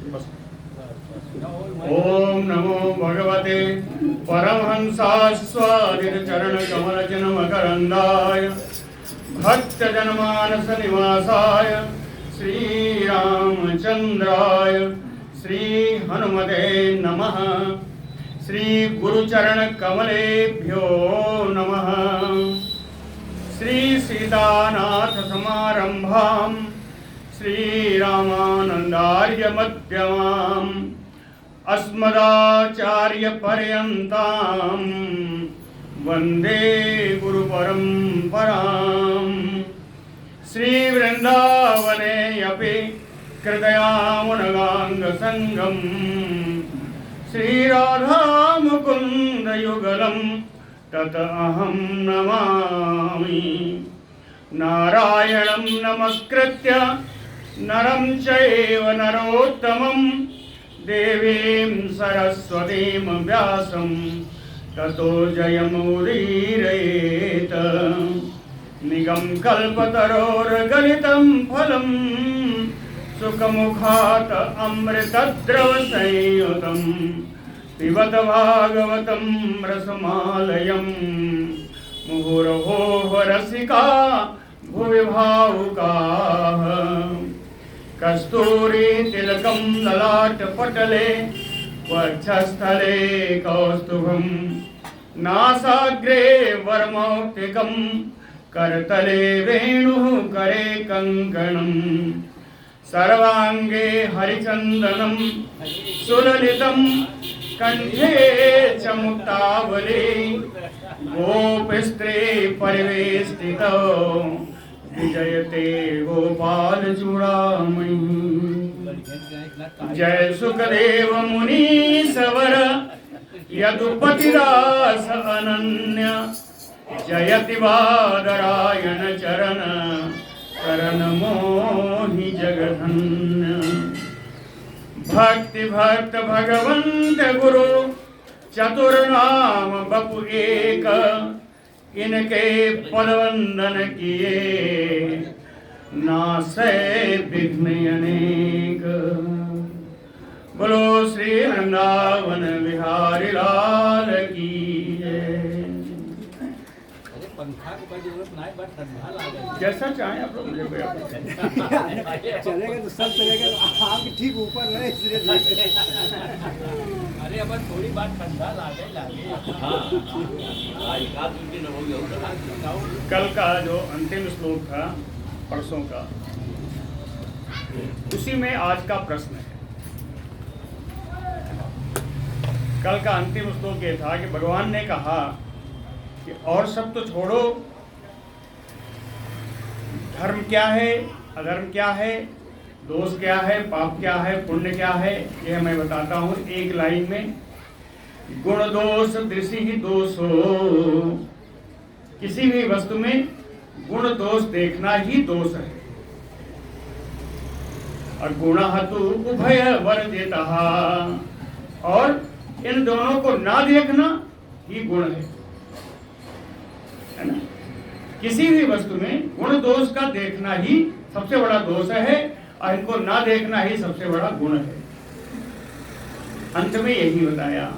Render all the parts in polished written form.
ओम नमो भगवते परमहंसास्वादित चरण कमल मकरंदाय भक्त जनमानस निवासाय श्री रामचंद्राय श्री हनुमते नमः। श्री गुरुचरण कमलेभ्यो नमः। श्री सीतानाथ समारंभां श्री रामानंदार्य मध्यमाम् अस्मदाचार्य पर्यन्तां वंदे गुरु परंपराम्। श्री वृंदावने अपि कृतयामुनगांग संगम श्री राधा मुकुंद युगलम तत अहं नमामि। नारायणं नमस्कृत्य नरं चैव नरोत्तमं देवीं सरस्वतीं व्यासं ततो जयमुदीरयेत्। निगम कल्पतरोर्गलितं फलं सुखमुखात् अमृतद्रव संयुतं पिबत भागवतं रसमालयं मुहुर्मुहुः रसिका भुवि भावुकाः। कस्तूरी तिलकं ललाटपटले वक्षस्थले कौस्तुभं नासाग्रे वरमौक्तिकं करतले वेणुः करे कङ्कणं सर्वाङ्गे हरिचन्दनं सुललितं कंठे च मुक्तावली गोपस्त्री परिवेष्टितो विजयते गोपाल चूड़ामणि। जय सुखदेव मुनीश्वर यदुपतिदास अनन्य जयति बादरायण चरण करण मोहि जगधन्य। भक्ति भक्त भगवंत गुरु चतुर्नाम बपु एक इनके पदवंदन किए नासै विघ्न अनेक। बोलो श्री वृंदावन बिहारी लाल की जय। जैसा चाहे आप लोग चलेगा तो सब चलेगा, आपके ठीक ऊपर रहे इसलिए। अरे अब थोड़ी बात ठंडा लागे। कल का जो अंतिम श्लोक था परसों का, उसी में आज का प्रश्न है। कल का अंतिम श्लोक ये था कि भगवान ने कहा कि और सब तो छोड़ो, धर्म क्या है, अधर्म क्या है, दोष क्या है, पाप क्या है, पुण्य क्या है, यह मैं बताता हूँ एक लाइन में। गुण दोष दृषि ही दोष हो, किसी भी वस्तु में गुण दोष देखना ही दोष है। और गुणः तु उभय वर्जितः, और इन दोनों को ना देखना ही गुण है ना। किसी भी वस्तु में गुण दोष का देखना ही सबसे बड़ा दोष है, और इनको ना देखना ही सबसे बड़ा गुण है। अंत में यही बताया।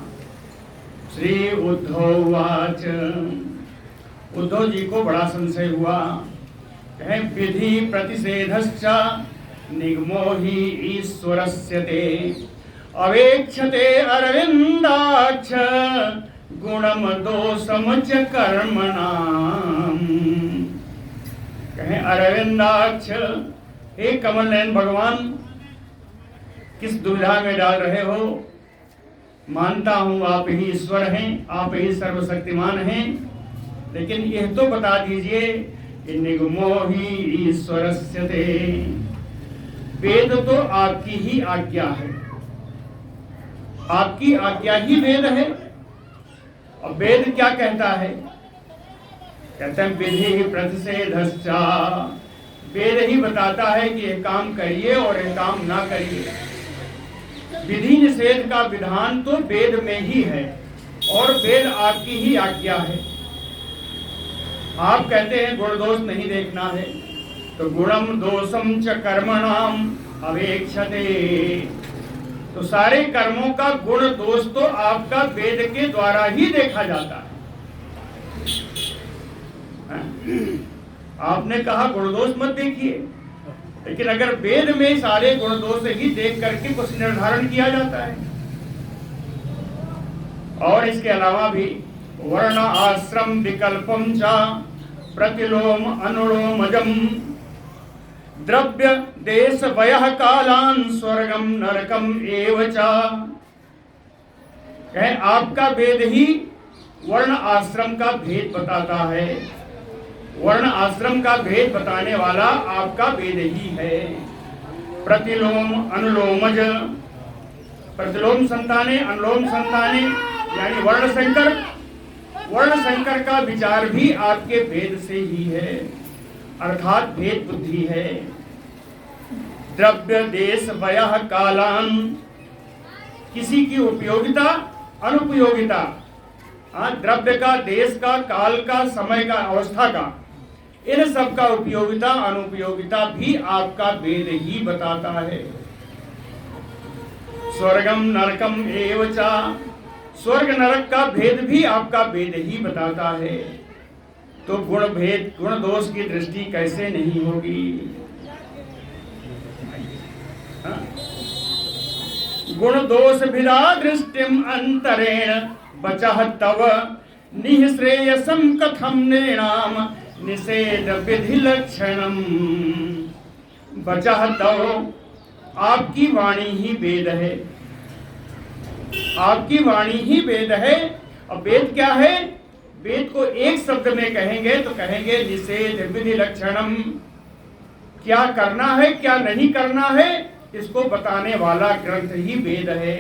श्री उद्धववाच, उद्धव जी को बड़ा संशय हुआ। कहे विधि प्रतिषेधश्च निगमो हि ईश्वरस्य ते अवेक्षते अरविंदाक्ष गुणम दोषम च कर्मणाम। कहे अरविंदाक्ष, हे कमल नयन भगवान, किस दुविधा में डाल रहे हो। मानता हूं आप ही ईश्वर हैं, आप ही सर्वशक्तिमान हैं, लेकिन यह तो बता दीजिए कि निगमो ही ईश्वरस्य ते, वेद तो आपकी ही आज्ञा है, आपकी आज्ञा ही वेद है। और वेद क्या कहता है? कहते हैं विधि प्रतिषेधश्च, वेद ही बताता है कि यह काम करिए और यह काम ना करिए। विधि निषेध का विधान तो वेद में ही है, और वेद आपकी ही आज्ञा है। आप कहते हैं गुण दोष नहीं देखना है, तो गुणम दोषम च कर्मणाम अवेक्षते, तो सारे कर्मों का गुण दोष तो आपका वेद के द्वारा ही देखा जाता है। आपने कहा गुण दोष मत देखिए, लेकिन अगर वेद में सारे गुण दोष ही देख करके कुछ निर्धारण किया जाता है। और इसके अलावा भी वर्ण आश्रम विकल्पम च प्रतिलोम अनुलोमजम द्रव्य देश वयः कालान स्वर्गम नरकम एव च। आपका वेद ही वर्ण आश्रम का भेद बताता है। वर्ण आश्रम का भेद बताने वाला आपका वेद ही है। प्रतिलोम अनुलोमज, प्रतिलोम संताने अनुलोम संताने यानी वर्ण संकर का विचार भी आपके वेद से ही है, अर्थात भेद बुद्धि है। द्रव्य देश वयः कालान, किसी की उपयोगिता अनुपयोगिता, द्रव्य का, देश का, काल का, समय का, अवस्था का, इन सब का उपयोगिता अनुपयोगिता भी आपका वेद ही बताता है। स्वर्गम नरकम एव च, स्वर्ग नरक का भेद भी आपका वेद ही बताता है। तो गुण भेद गुण दोष की दृष्टि कैसे नहीं होगी? गुण दोष भिदा दृष्टिम अंतरेण बचह तव निःश्रेयसं कथम नृणाम निषेध विधि लक्षणम। बचह तव, आपकी वाणी ही वेद है, आपकी वाणी ही वेद है। और वेद क्या है? वेद को एक शब्द में कहेंगे तो कहेंगे निषेध विधि लक्षणम। क्या करना है क्या नहीं करना है इसको बताने वाला ग्रंथ ही वेद है।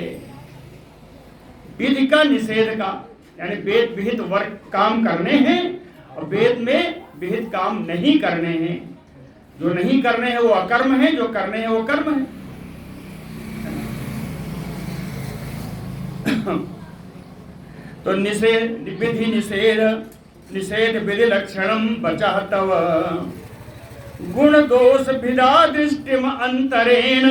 विधि का, निषेध का, यानी वेद विहित वर्ग काम करने हैं और वेद में विहित काम नहीं करने हैं। जो नहीं करने हैं वो अकर्म है, जो करने हैं वो कर्म है। तो निषेध विधि निषेध विधि लक्षणम बचह तव गुण दोष भिदा दृष्टिम अंतरेण,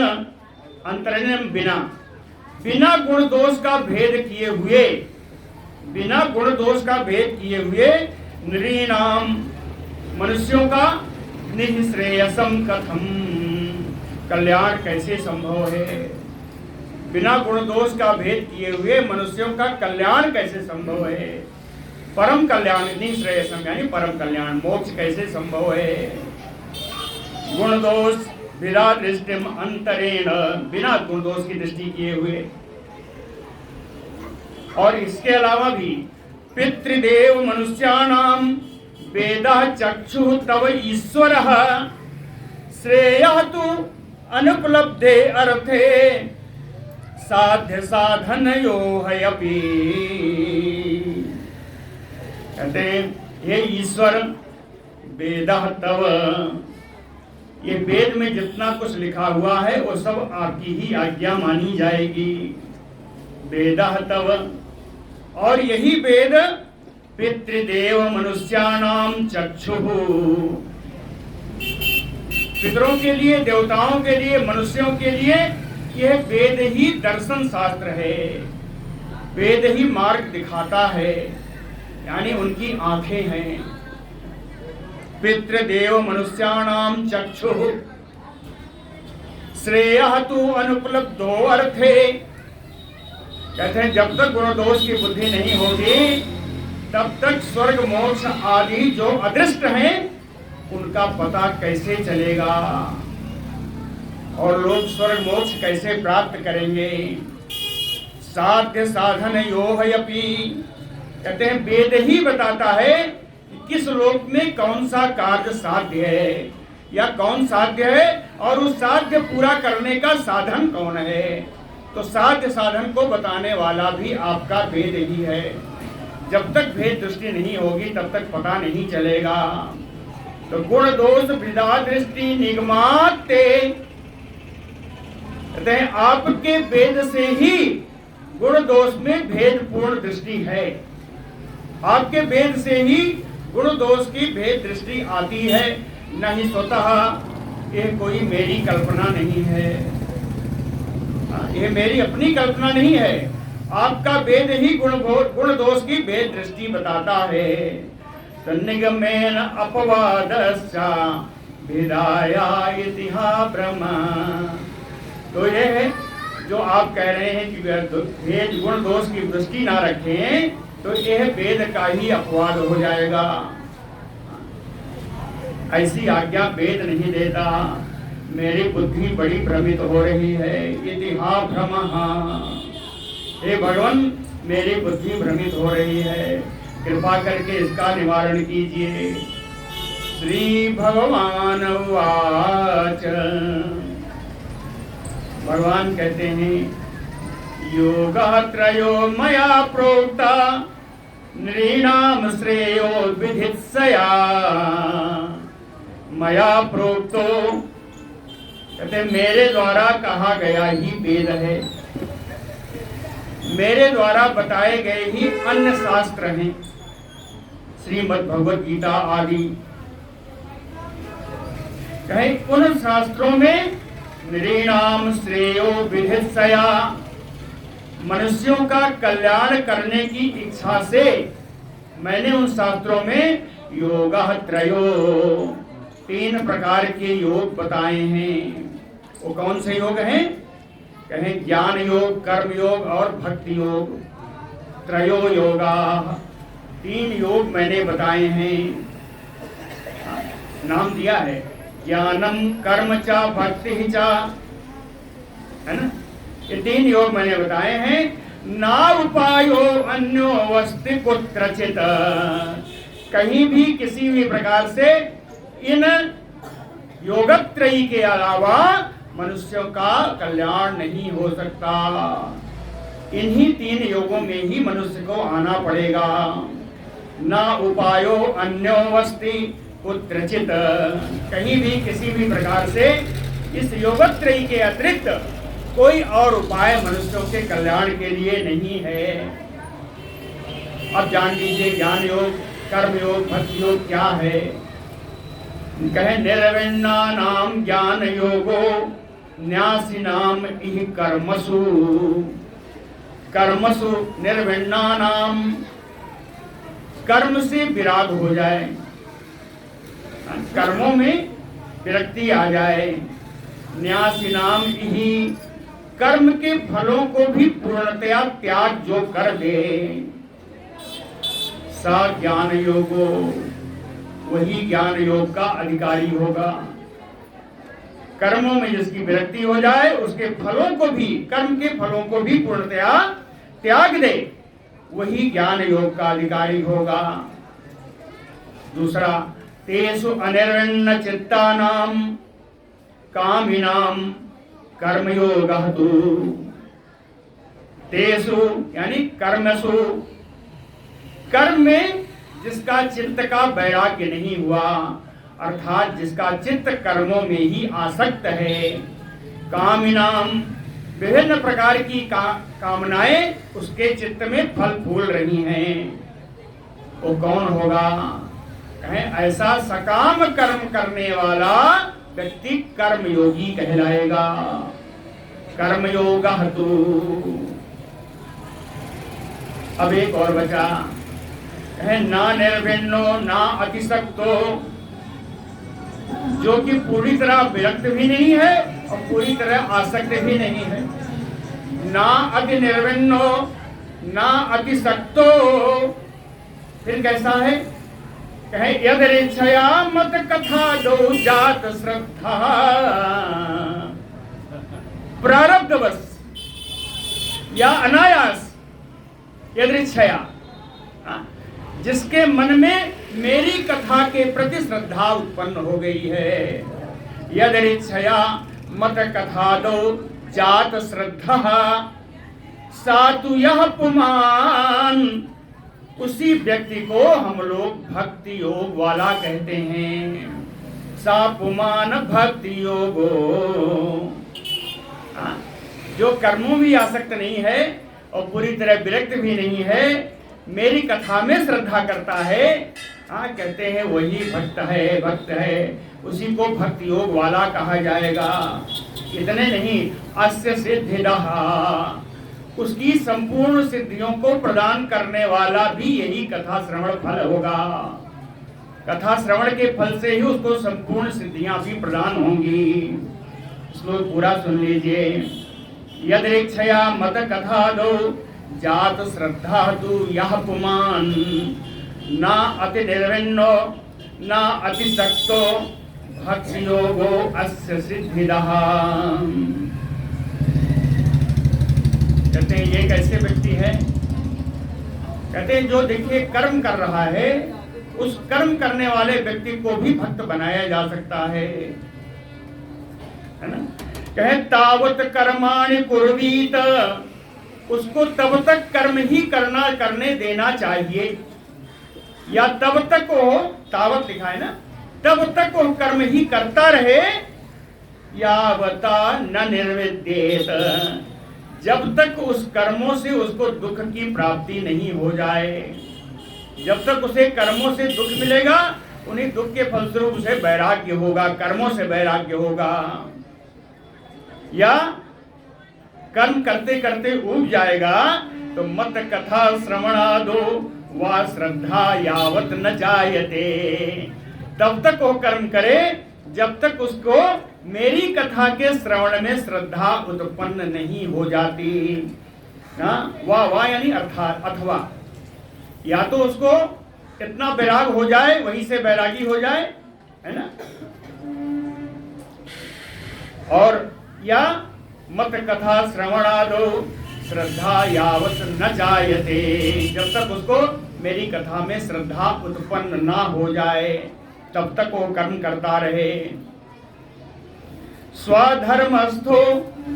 अंतरेण बिना गुण दोष का भेद किए हुए, बिना गुण दोष का भेद किए हुए नृणाम, मनुष्यों का निःश्रेयसम कथम, कल्याण कैसे संभव है? बिना गुण दोष का भेद किए हुए मनुष्यों का कल्याण कैसे संभव है? परम कल्याण, निःश्रेयसम यानी परम कल्याण, मोक्ष कैसे संभव है? गुण दोष विरा दृष्टिम अंतरेण, बिना गुण दोष की दृष्टि किए हुए। और इसके अलावा भी पितृदेव मनुष्याणाम वेदः चक्षुः तव ईश्वरः श्रेयः तु अनुपलब्धे अर्थे साध्य साधनयो हयपि। कहते हैं ये ईश्वर वेदः तव, ये वेद में जितना कुछ लिखा हुआ है वो सब आपकी ही आज्ञा मानी जाएगी। वेदः तव, और यही वेद पितृदेव मनुष्याणाम चक्षुः, पितरों के लिए, देवताओं के लिए, मनुष्यों के लिए यह वेद ही दर्शन शास्त्र है, वेद ही मार्ग दिखाता है, यानी उनकी आंखें हैं। पितृदेव मनुष्याणाम चक्षुः श्रेयः तु अनुपलब्धो अर्थे। कहते हैं जब तक गुण दोष की बुद्धि नहीं होगी तब तक स्वर्ग मोक्ष आदि जो अदृष्ट हैं उनका पता कैसे चलेगा और लोग स्वर्ग मोक्ष कैसे प्राप्त करेंगे? साध्य साधन योहयपि, कहते हैं वेद ही बताता है कि किस लोक में कौन सा कार्य साध्य है या कौन साध्य है और उस साध्य पूरा करने का साधन कौन है। तो साध्य साधन को बताने वाला भी आपका वेद ही है। जब तक भेद दृष्टि नहीं होगी तब तक पता नहीं चलेगा। तो गुण दोष विदा दृष्टि निगमाते, कहते हैं आपके वेद से ही गुण दोष में भेद पूर्ण दृष्टि है। आपके वेद से ही गुण दोष की भेद दृष्टि आती है, नहीं स्वतः। यह कोई मेरी कल्पना नहीं है। ये मेरी अपनी कल्पना नहीं है, आपका वेद ही गुण दोष की वेद दृष्टि बताता है। तन्निगमेन अपवादस्या भेदाया इतिहा ब्रह्म। तो ये है जो आप कह रहे हैं कि वेद गुण दोष की दृष्टि ना रखें, तो यह वेद का ही अपवाद हो जाएगा। ऐसी आज्ञा वेद नहीं देता। मेरी बुद्धि बड़ी भ्रमित हो रही है। इतिहा भ्रमः। हे भगवान, मेरी बुद्धि भ्रमित हो रही है, कृपा करके इसका निवारण कीजिए। श्री भगवान उवाच। भगवान कहते हैं, योगः त्रयो मया प्रोक्ता नृणाम श्रेयो विधित्सया। मया प्रोक्तो, कहते मेरे द्वारा कहा गया ही वेद है, मेरे द्वारा बताए गए ही अन्य शास्त्र हैं, श्रीमद् भगवद गीता आदि। कहें उन शास्त्रों में नृणाम श्रेयो विधित्सया, मनुष्यों का कल्याण करने की इच्छा से मैंने उन शास्त्रों में योगः त्रयो, 3 प्रकार के योग बताए हैं। वो कौन से योग हैं? कहें ज्ञान योग, कर्म योग और भक्ति योग। त्रयो योगा, 3 योग मैंने बताए हैं, नाम दिया है। ज्ञानम कर्म चा भक्ति चा, है ना? ये 3 योग मैंने बताए हैं। ना उपायो अन्यो वस्ति कुत्रचित, कहीं भी किसी भी प्रकार से इन योगत्रयी के अलावा मनुष्यों का कल्याण नहीं हो सकता। इन्हीं 3 योगों में ही मनुष्य को आना पड़ेगा। ना उपायो अन्यो वस्ति कुत्रचित, कहीं भी किसी भी प्रकार से इस योगत्रयी के अतिरिक्त कोई और उपाय मनुष्यों के कल्याण के लिए नहीं है। अब जान लीजिए ज्ञान योग, कर्म योग, भक्ति योग क्या है। कहे निर्विण्णानाम ज्ञान योगो न्यासिनाम इह कर्मसु। कर्मसु निर्विण्णानाम, कर्म से विराग हो जाए, कर्मों में विरक्ति आ जाए। न्यासिनाम इहि, कर्म के फलों को भी पूर्णतया त्याग जो कर दे, सा ज्ञान योगो, वही ज्ञान योग का अधिकारी होगा। कर्मों में जिसकी विरक्ति हो जाए, उसके फलों को भी, कर्म के फलों को भी पूर्णतया त्याग दे, वही ज्ञान योग का अधिकारी होगा। दूसरा, तेषु अनिर्विण्ण चित्तानाम कामिनाम कर्मयोगः तु। तेषु यानी कर्मसु, कर्म में जिसका चित्त का वैराग्य नहीं हुआ, अर्थात जिसका चित्त कर्मों में ही आसक्त है। कामिनाम, विभिन्न प्रकार की कामनाएं उसके चित्त में फल फूल रही हैं, वो कौन होगा? कहें ऐसा सकाम कर्म करने वाला व्यक्ति कर्मयोगी कहलाएगा। कर्मयोगः तु। अब एक और बचा, कहें ना निर्विण्णो ना अतिशक्तो, जो कि पूरी तरह विरक्त भी नहीं है और पूरी तरह आसक्त भी नहीं है। ना अति निर्विण्णो ना अतिशक्तो, फिर कैसा है? कहे यदृच्छया मत कथा दो जात श्रद्धा। प्रारब्धवश या अनायास, यदृच्छया, जिसके मन में मेरी कथा के प्रति श्रद्धा उत्पन्न हो गई है। यदृच्छया मत कथा दो जात श्रद्धा, सातु यह पुमान, उसी व्यक्ति को हम लोग भक्ति योग वाला कहते हैं। सा पुमान भक्ति योगो, जो कर्मों भी आसक्त नहीं है और पूरी तरह विरक्त भी नहीं है, मेरी कथा में श्रद्धा करता है, हाँ, कहते हैं वही भक्त है, उसी को भक्ति योग वाला कहा जाएगा। इतने नहीं, अस्य सिद्धिदः, उसकी संपूर्ण सिद्धियों को प्रदान करने वाला भी यही कथा श्रवण फल होगा। कथा श्रवण के फल से ही उसको संपूर्ण सिद्धियां भी प्रदान होंगी। श्लोक पूरा सुन लीजिए। यदृक्षया मत कथा दो जात श्रद्धा तु यह पुमान, ना अति निर्विण्णो ना अति शक्तो भक्ति योगो अस्य सिद्धिदः। कहते हैं ये कैसे व्यक्ति है? कहते हैं जो देखिए कर्म कर रहा है, उस कर्म करने वाले व्यक्ति को भी भक्त बनाया जा सकता है ना। कहे तावत कर्माणि कुर्वीत, उसको तब तक कर्म ही करने देना चाहिए, या तब तक वो, तावत लिखा है ना, तब तक वो कर्म ही करता रहे, यावता न निर्विद्येत, जब तक उस कर्मों से उसको दुख की प्राप्ति नहीं हो जाए। जब तक उसे कर्मों से दुख मिलेगा, उन्हीं दुख के फलस्वरूप उसे वैराग्य होगा, कर्मों से वैराग्य होगा। या कर्म करते करते उब जाएगा तो मत कथा श्रवणादो वा श्रद्धा यावत न जायते, तब तक वो कर्म करे जब तक उसको मेरी कथा के श्रवण में श्रद्धा उत्पन्न नहीं हो जाती। वाह यानी अर्थात अथवा, या तो उसको इतना वैराग हो जाए, वहीं से वैरागी हो जाए, है ना, और या मत कथा श्रवणादो श्रद्धा यावत न जायते, जब तक उसको मेरी कथा में श्रद्धा उत्पन्न ना हो जाए तब तक वो कर्म करता रहे। स्वधर्मस्थो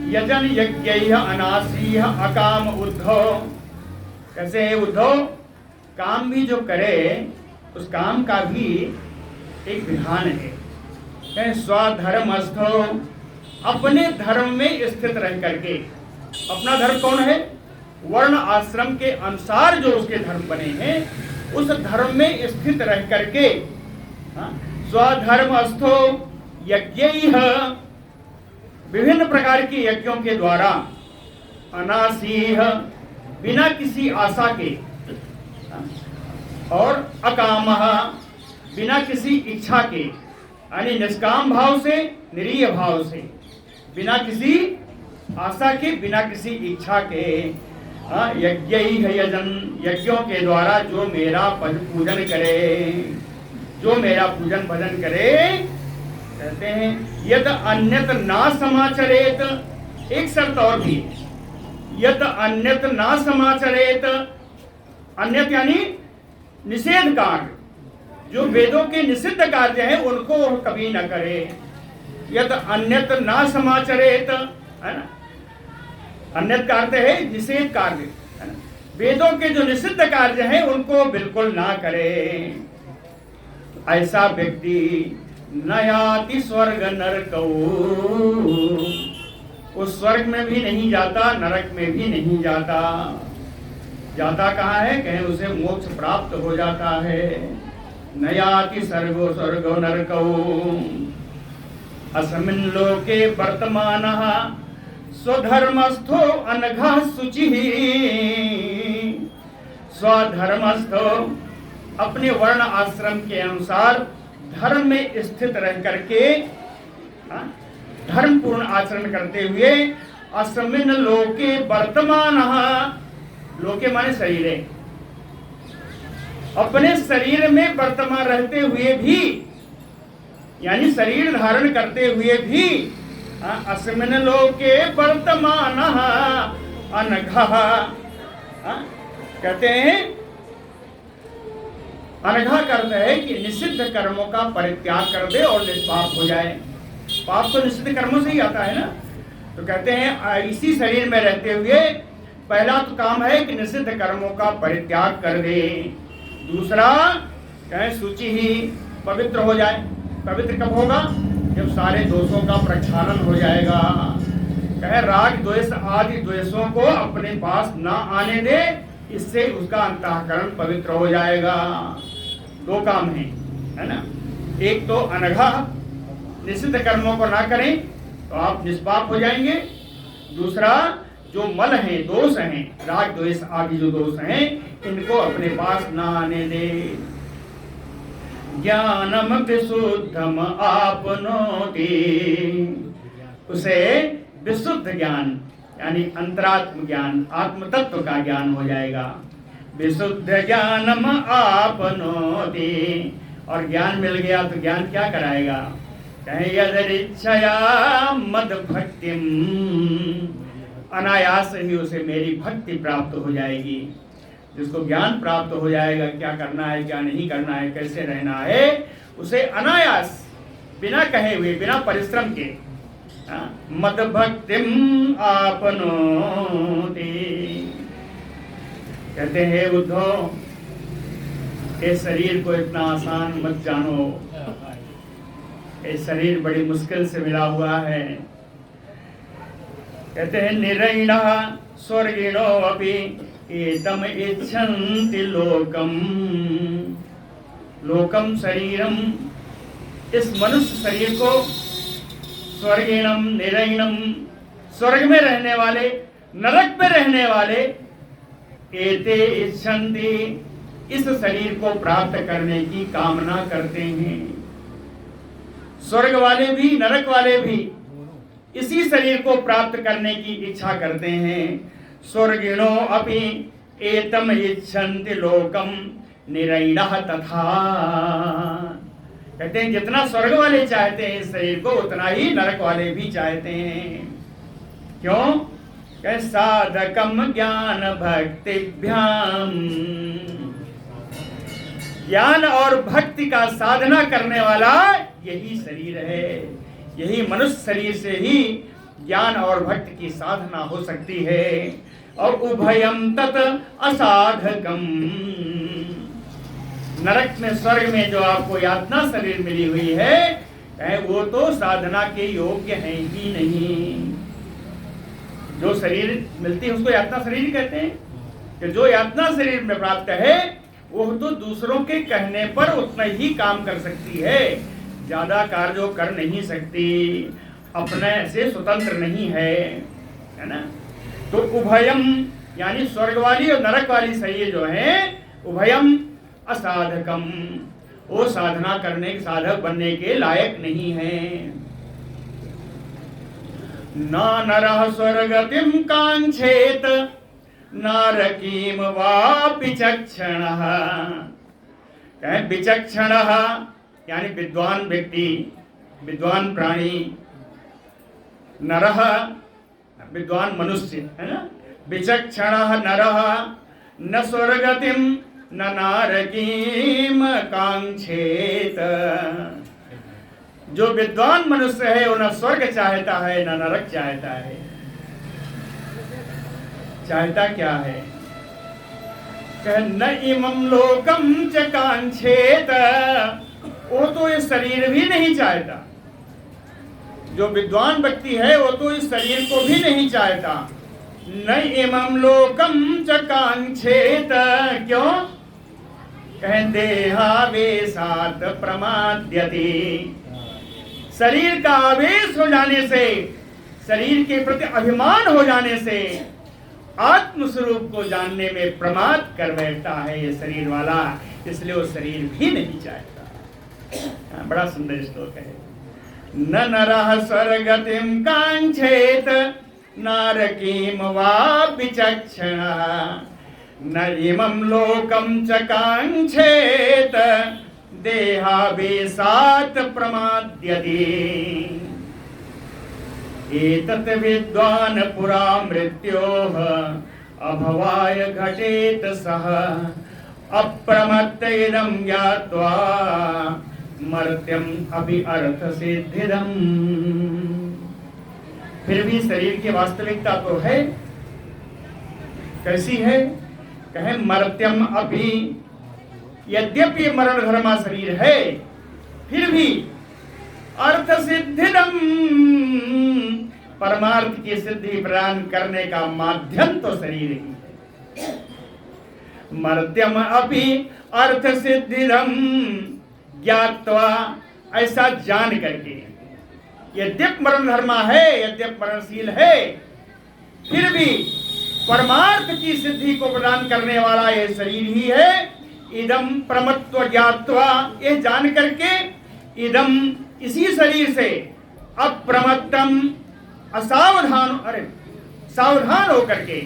यजन यज्ञैः अनासीः अकाम उद्धव। कैसे है उद्धव? काम भी जो करे उस काम का भी एक विधान है। स्वधर्मस्थो, अपने धर्म में स्थित रह करके, अपना धर्म कौन है? वर्ण आश्रम के अनुसार जो उसके धर्म बने हैं, उस धर्म में स्थित रह करके, स्वधर्मस्थो यज्ञैः, विभिन्न प्रकार के यज्ञों के द्वारा, अनासीह, बिना किसी आशा के, और अकामः, बिना किसी इच्छा के, यानी निष्काम भाव से, निरीह भाव से, बिना किसी आशा के, बिना किसी इच्छा के, यज्ञैः यजन, यज्ञों के द्वारा जो मेरा पूजन करे, जो मेरा पूजन भजन करे, कहते हैं यत अन्यत ना समाचरेत, एक शर्त और भी, यत अन्यत ना समाचरेत, अन्यत यानी निषेध कार्य, जो वेदों के निषिद्ध कार्य हैं उनको वह कभी न करे। यत अन्यत ना समाचरेत, है ना, अन्यत का अर्थ है निषेध कार्य, है ना, वेदों के जो निषिद्ध कार्य हैं उनको बिल्कुल ना करे। ऐसा व्यक्ति न याति स्वर्ग नरकौ, उस स्वर्ग में भी नहीं जाता, नरक में भी नहीं जाता। जाता कहाँ है? कहें उसे मोक्ष प्राप्त हो जाता है। न याति स्वर्गो स्वर्गो नरकौ अस्मिन् लोके वर्तमानः स्वधर्मस्थो अनघः शुचिः। स्वधर्मस्थो, अपने वर्ण आश्रम के अनुसार धर्म में स्थित रह करके, धर्म पूर्ण आचरण करते हुए, अस्मिन् लोके वर्तमानः, लोके माने शरीर, अपने शरीर में वर्तमान रहते हुए भी, यानी शरीर धारण करते हुए भी, अस्मिन् लोके वर्तमानः अनघः, कहते हैं अनघा करते हैं कि निषिद्ध कर्मों का परित्याग कर दे और निष्पाप हो जाए। पाप तो निषिद्ध कर्मों से ही आता है ना। तो कहते हैं इसी शरीर में रहते हुए पहला तो काम है कि निषिद्ध कर्मों का परित्याग कर दे। दूसरा कहें शुचि ही, पवित्र हो जाए। पवित्र कब होगा? जब सारे दोषों का प्रक्षालन हो जाएगा। कहे राग द्वेष आदि द्वेषों को अपने पास ना आने दे, इससे उसका अंतःकरण पवित्र हो जाएगा। दो काम हैं, है ना। एक तो अनघा, निषिद्ध कर्मों को ना करें तो आप निष्पाप हो जाएंगे। दूसरा, जो मल हैं, दोष हैं, राग द्वेष आदि जो दोष हैं, इनको अपने पास ना आने दे। ज्ञानम विशुद्धम आपनोति, उसे विशुद्ध ज्ञान यानी अंतरात्म ज्ञान, आत्म तत्व का ज्ञान हो जाएगा। विशुद्ध ज्ञानम आपनोति, और ज्ञान मिल गया तो ज्ञान क्या कराएगा? कहे यदरिच्छया मद भक्तिम, अनायास ही उसे मेरी भक्ति प्राप्त हो जाएगी। जिसको ज्ञान प्राप्त हो जाएगा, क्या करना है, क्या नहीं करना है, कैसे रहना है, उसे अनायास, बिना कहे हुए, बिना परिश्रम के मद भक्तिम आपनोति। कहते हैं उद्धव, ये शरीर को इतना आसान मत जानो, ये शरीर बड़ी मुश्किल से मिला हुआ है। कहते हैं निरैणः स्वर्गिणो अपि एतम इच्छन्ति लोकम, लोकम शरीरम, इस मनुष्य शरीर को, स्वर्गिणम निरैणम, स्वर्ग में रहने वाले, नरक में रहने वाले, एते इच्छन्ति, इस शरीर को प्राप्त करने की कामना करते हैं। स्वर्ग वाले भी, नरक वाले भी इसी शरीर को प्राप्त करने की इच्छा करते हैं। स्वर्गिणो अपि एतम इच्छन्ति लोकम निरैणः तथा, कहते हैं जितना स्वर्ग वाले चाहते हैं इस शरीर को, उतना ही नरक वाले भी चाहते हैं। क्यों? कह साधकम ज्ञान भक्तिभ्याम, ज्ञान और भक्ति का साधना करने वाला यही शरीर है। यही मनुष्य शरीर से ही ज्ञान और भक्ति की साधना हो सकती है। और उभयम तत् असाधकम, नरक में, स्वर्ग में जो आपको यातना शरीर मिली हुई है, वो तो साधना के योग्य है ही नहीं। जो शरीर मिलती है उसको यातना शरीर कहते हैं। कि जो यातना शरीर में प्राप्त है वो तो दूसरों के कहने पर उतना ही काम कर सकती है, ज्यादा कार्य कर नहीं सकती, अपने से स्वतंत्र नहीं है ना। तो उभयम यानी स्वर्ग वाली और नरक वाली शरीर जो है, उभयम असाधकम, वो साधना करने के, साधक बनने के लायक नहीं है। न नरः स्वर्गतिम कांक्षेत नारकीम वा विचक्षणः, विचक्षणः यानी विद्वान व्यक्ति, विद्वान प्राणी, नरः विद्वान मनुष्य, है ना। विचक्षणः नरः न स्वर्गतिम न नारकीम कांक्षेत, जो विद्वान मनुष्य है वो न स्वर्ग चाहता है न नरक चाहता है। चाहता क्या है? न इमं लोकम च कांक्षेत, वो तो इस शरीर भी नहीं चाहता। जो विद्वान व्यक्ति है वो तो इस शरीर को भी नहीं चाहता। न इमं लोकम च कांक्षेत, क्यों? देहावेशात् प्रमाद्यते, शरीर का आवेश हो जाने से, शरीर के प्रति अभिमान हो जाने से आत्म स्वरूप को जानने में प्रमाद कर बैठता है ये शरीर वाला, इसलिए वो शरीर भी नहीं चाहता। बड़ा सुंदर श्लोक है। न नरः स्वर्गतिम कांक्षेत नारकीम वा विचक्षणः, न इमं लोकम च कांक्षेत देहावेशात् प्रमाद्यते। एतत् विद्वान् पुरा मृत्योः अभवाय घटेत सः, अप्रमत्त इदं ज्ञात्वा मर्त्यम् अपि अर्थ सिद्धिदम्। फिर भी शरीर की वास्तविकता तो है। कैसी है? कहे मर्त्यम अपि, यद्यपि मरण धर्मा शरीर है फिर भी अर्थ सिद्धिदम, परमार्थ की सिद्धि प्रदान करने का माध्यम तो शरीर ही है। मर्त्यम अपि अर्थ सिद्धिदम ज्ञात्वा, ऐसा जान करके, यद्यप मरण धर्मा है, यद्यप मरणशील है, फिर भी परमार्थ की सिद्धि को प्रदान करने वाला यह शरीर ही है। इदम प्रमत्व ज्ञात्वा, यह जान करके, इदम इसी शरीर से, अप्रमत्तम असावधान, अरे सावधान होकर के,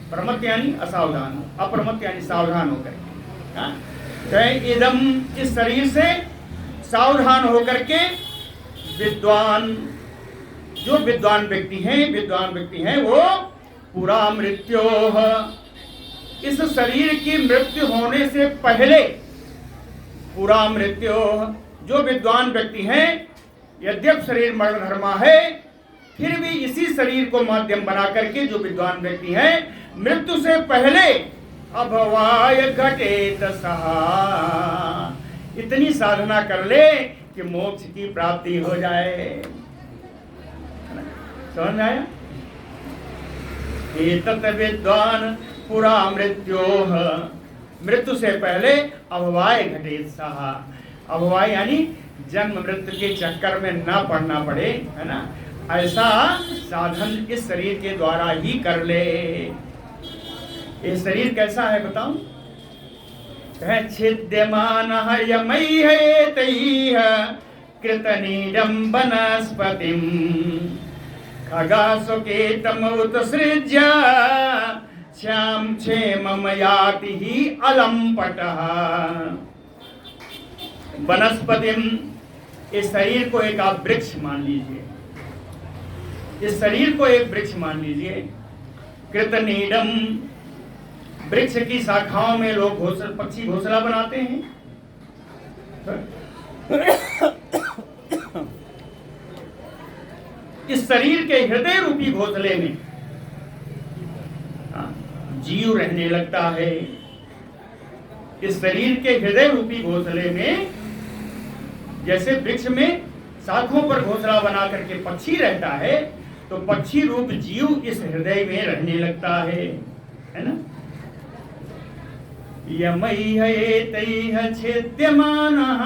प्रमत्त यानी असावधान, अप्रमत्त यानी सावधान होकर के, हाँ? तो इदम इस शरीर से सावधान होकर के विद्वान, जो विद्वान व्यक्ति हैं वो पूरा मृत्यु, इस शरीर की मृत्यु होने से पहले, पूरा मृत्यु, जो विद्वान व्यक्ति हैं, यद्यप शरीर मरण धर्मा है, फिर भी इसी शरीर को माध्यम बना करके जो विद्वान व्यक्ति हैं, मृत्यु से पहले अभवाय घटेत सहा, इतनी साधना कर ले कि मोक्ष की प्राप्ति हो जाए। समझ आया? एतत् विद्वान पुरा मृत्योः, मृत्यु से पहले अभवाय घटेत सहा, अभवाय यानी जन्म मृत्यु के चक्कर में ना पड़ना पड़े, है ना, ऐसा साधन इस शरीर के द्वारा ही कर ले। ये शरीर कैसा है बताऊं? छिद्यमान यमैहैतैः कृतनीडं वनस्पतिं खगासुकेतम उत्सृज्य श्याम क्षेमं याति हि अलम्पटः। वनस्पतिम, इस शरीर को एक आप वृक्ष मान लीजिए, इस शरीर को एक वृक्ष मान लीजिए। कृतनीडम, वृक्ष की शाखाओं में लोग पक्षी घोंसला बनाते हैं। इस शरीर के हृदय रूपी घोंसले में जीव रहने लगता है। इस शरीर के हृदय रूपी घोंसले में जैसे वृक्ष में शाखों पर घोंसला बना करके पक्षी रहता है, तो पक्षी रूप जीव इस हृदय में रहने लगता है ना। यमैहैतैः छेद्यमानः,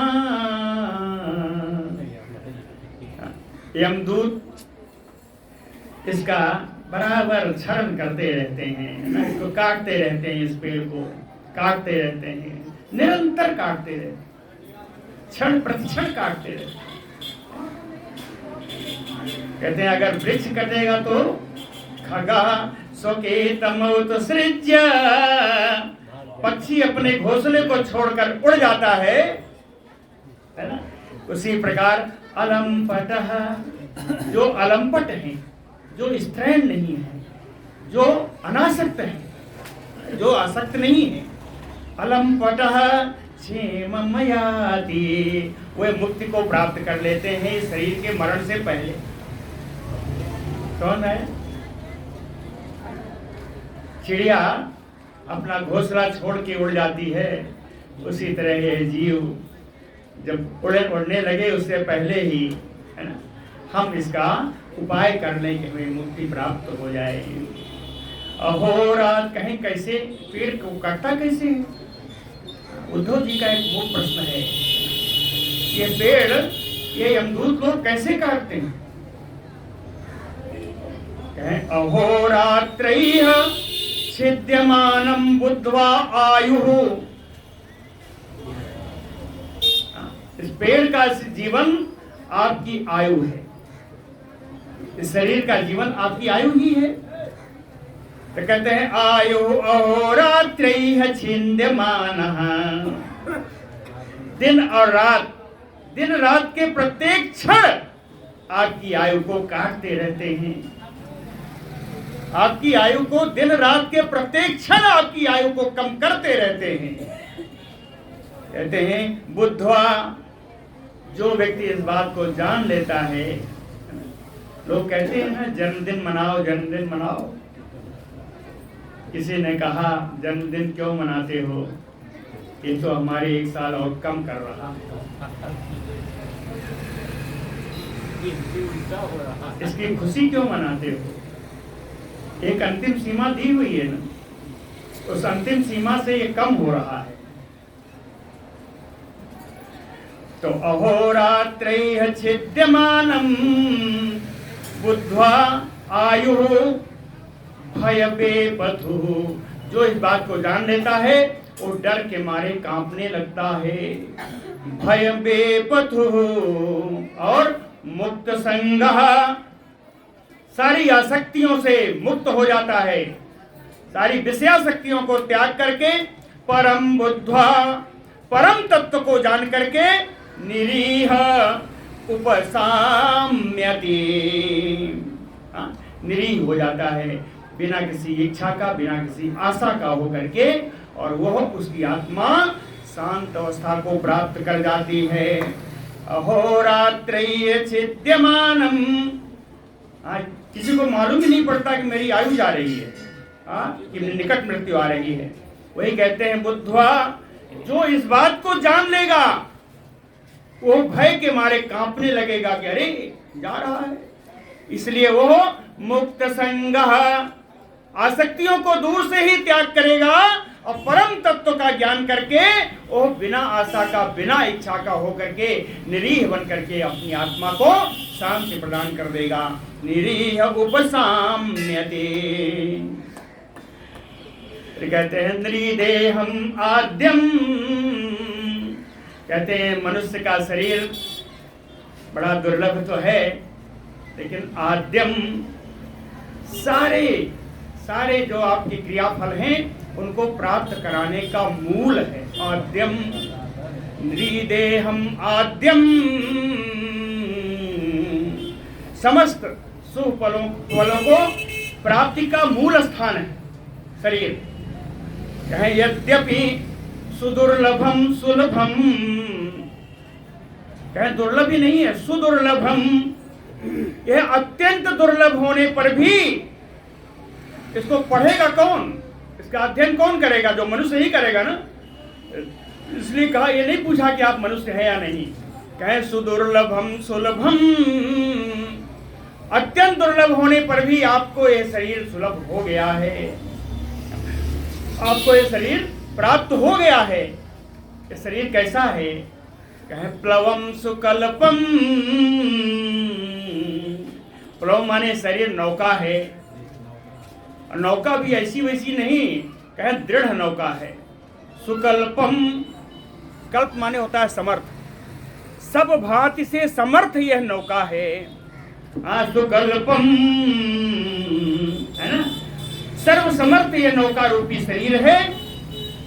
यमदूत इसका बराबर क्षरण करते रहते हैं ना, इसको काटते रहते हैं, इस पेड़ को काटते रहते हैं, निरंतर काटते रहते हैं, क्षण प्रतिक्षण काटते रहते हैं। कहते हैं अगर वृक्ष कटेगा तो खगा सुकेतम उत्सृज्य, पक्षी अपने घोंसले को छोड़कर उड़ जाता है ना। उसी प्रकार अलम्पटः, जो अलम्पट है, जो स्त्रैण नहीं है, जो अनासक्त है, जो आसक्त नहीं है, अलम्पटः क्षेमं याति, वे मुक्ति को प्राप्त कर लेते हैं शरीर के मरण से पहले। कौन है? चिड़िया अपना घोंसला छोड़ के उड़ जाती है, उसी तरह ये जीव जब उड़ने लगे उससे पहले ही, है ना, हम इसका उपाय कर लें कि हमें मुक्ति प्राप्त हो जाए। अहोरात, कहें कैसे पेड़ को काटता कैसे है? उद्धव जी का एक वो प्रश्न है, ये पेड़, ये यमदूत लोग कैसे काटते हैं? कहें अहोरात्रैः छिद्यमानं बुद्ध्वा आयुः, इस पेड़ का जीवन आपकी आयु है, इस शरीर का जीवन आपकी आयु ही है। तो कहते हैं आयु अहोरात्रैः छिद्यमानः, दिन और रात, दिन रात के प्रत्येक क्षण आपकी आयु को काटते रहते हैं। आपकी आयु को दिन रात के प्रत्येक क्षण आपकी आयु को कम करते रहते हैं। कहते हैं बुद्धवा, जो व्यक्ति इस बात को जान लेता है, लोग कहते हैं ना जन्मदिन मनाओ, जन्मदिन मनाओ। किसी ने कहा जन्मदिन क्यों मनाते हो? ये तो हमारे 1 साल और कम कर रहा, इसकी खुशी क्यों मनाते हो? एक अंतिम सीमा दी हुई है ना, उस अंतिम सीमा से ये कम हो रहा है। तो अहोरात्रैः छिद्यमानम् बुद्ध्वा आयु भयबेपथुः, जो इस बात को जान लेता है वो डर के मारे कांपने लगता है। भयबेपथुः, और मुक्त संगः, सारी आसक्तियों से मुक्त हो जाता है, सारी विषयासक्तियों को त्याग करके परम बुद्ध्वा, परम तत्व को जान करके निरीह उपसाम्यति, निरीह हो जाता है, बिना किसी इच्छा का, बिना किसी आशा का होकर के, और वह उसकी आत्मा शांत अवस्था को प्राप्त कर जाती है। अहोरात्रैः छिद्यमानम्, किसी को मालूम ही नहीं पड़ता कि मेरी आयु जा रही है, कि निकट मृत्यु आ रही है। वही कहते हैं बुद्ध्वा, जो इस बात को जान लेगा वो भय के मारे कांपने लगेगा कि अरे जा रहा है। इसलिए वो मुक्त संगः, आसक्तियों को दूर से ही त्याग करेगा और परम तत्व का ज्ञान करके वो बिना आशा का, बिना इच्छा का होकर के निरीह बन करके अपनी आत्मा को शांति प्रदान कर देगा। निरीह उपसाम्यते, कहते हैं नृदेहम आद्यम, कहते हैं मनुष्य का शरीर बड़ा दुर्लभ तो है, लेकिन आद्यम, सारे सारे जो आपके क्रियाफल हैं उनको प्राप्त कराने का मूल है। आद्यम नृदेहम आद्यम, समस्त शुभ फलों को प्राप्ति का मूल स्थान है शरीर। कहें यद्यपि सुदुर्लभम सुलभम, कहें दुर्लभ ही नहीं है, सुदुर्लभम, यह अत्यंत दुर्लभ होने पर भी इसको पढ़ेगा कौन, इसका अध्ययन कौन करेगा? जो मनुष्य ही करेगा ना। इसलिए कहा, ये नहीं पूछा कि आप मनुष्य है या नहीं, कहें सुदुर्लभम सुलभम, अत्यंत दुर्लभ होने पर भी आपको यह शरीर सुलभ हो गया है, आपको यह शरीर प्राप्त हो गया है। ये शरीर कैसा है? कहें प्लवम सुकल्पम, प्लव माने शरीर नौका है, नौका भी ऐसी वैसी नहीं, कहें दृढ़ नौका है। सुकल्पम, कल्प माने होता है समर्थ, सब भांति से समर्थ यह नौका है। सुकल्पम है ना, सर्व समर्थ यह नौका रूपी शरीर है।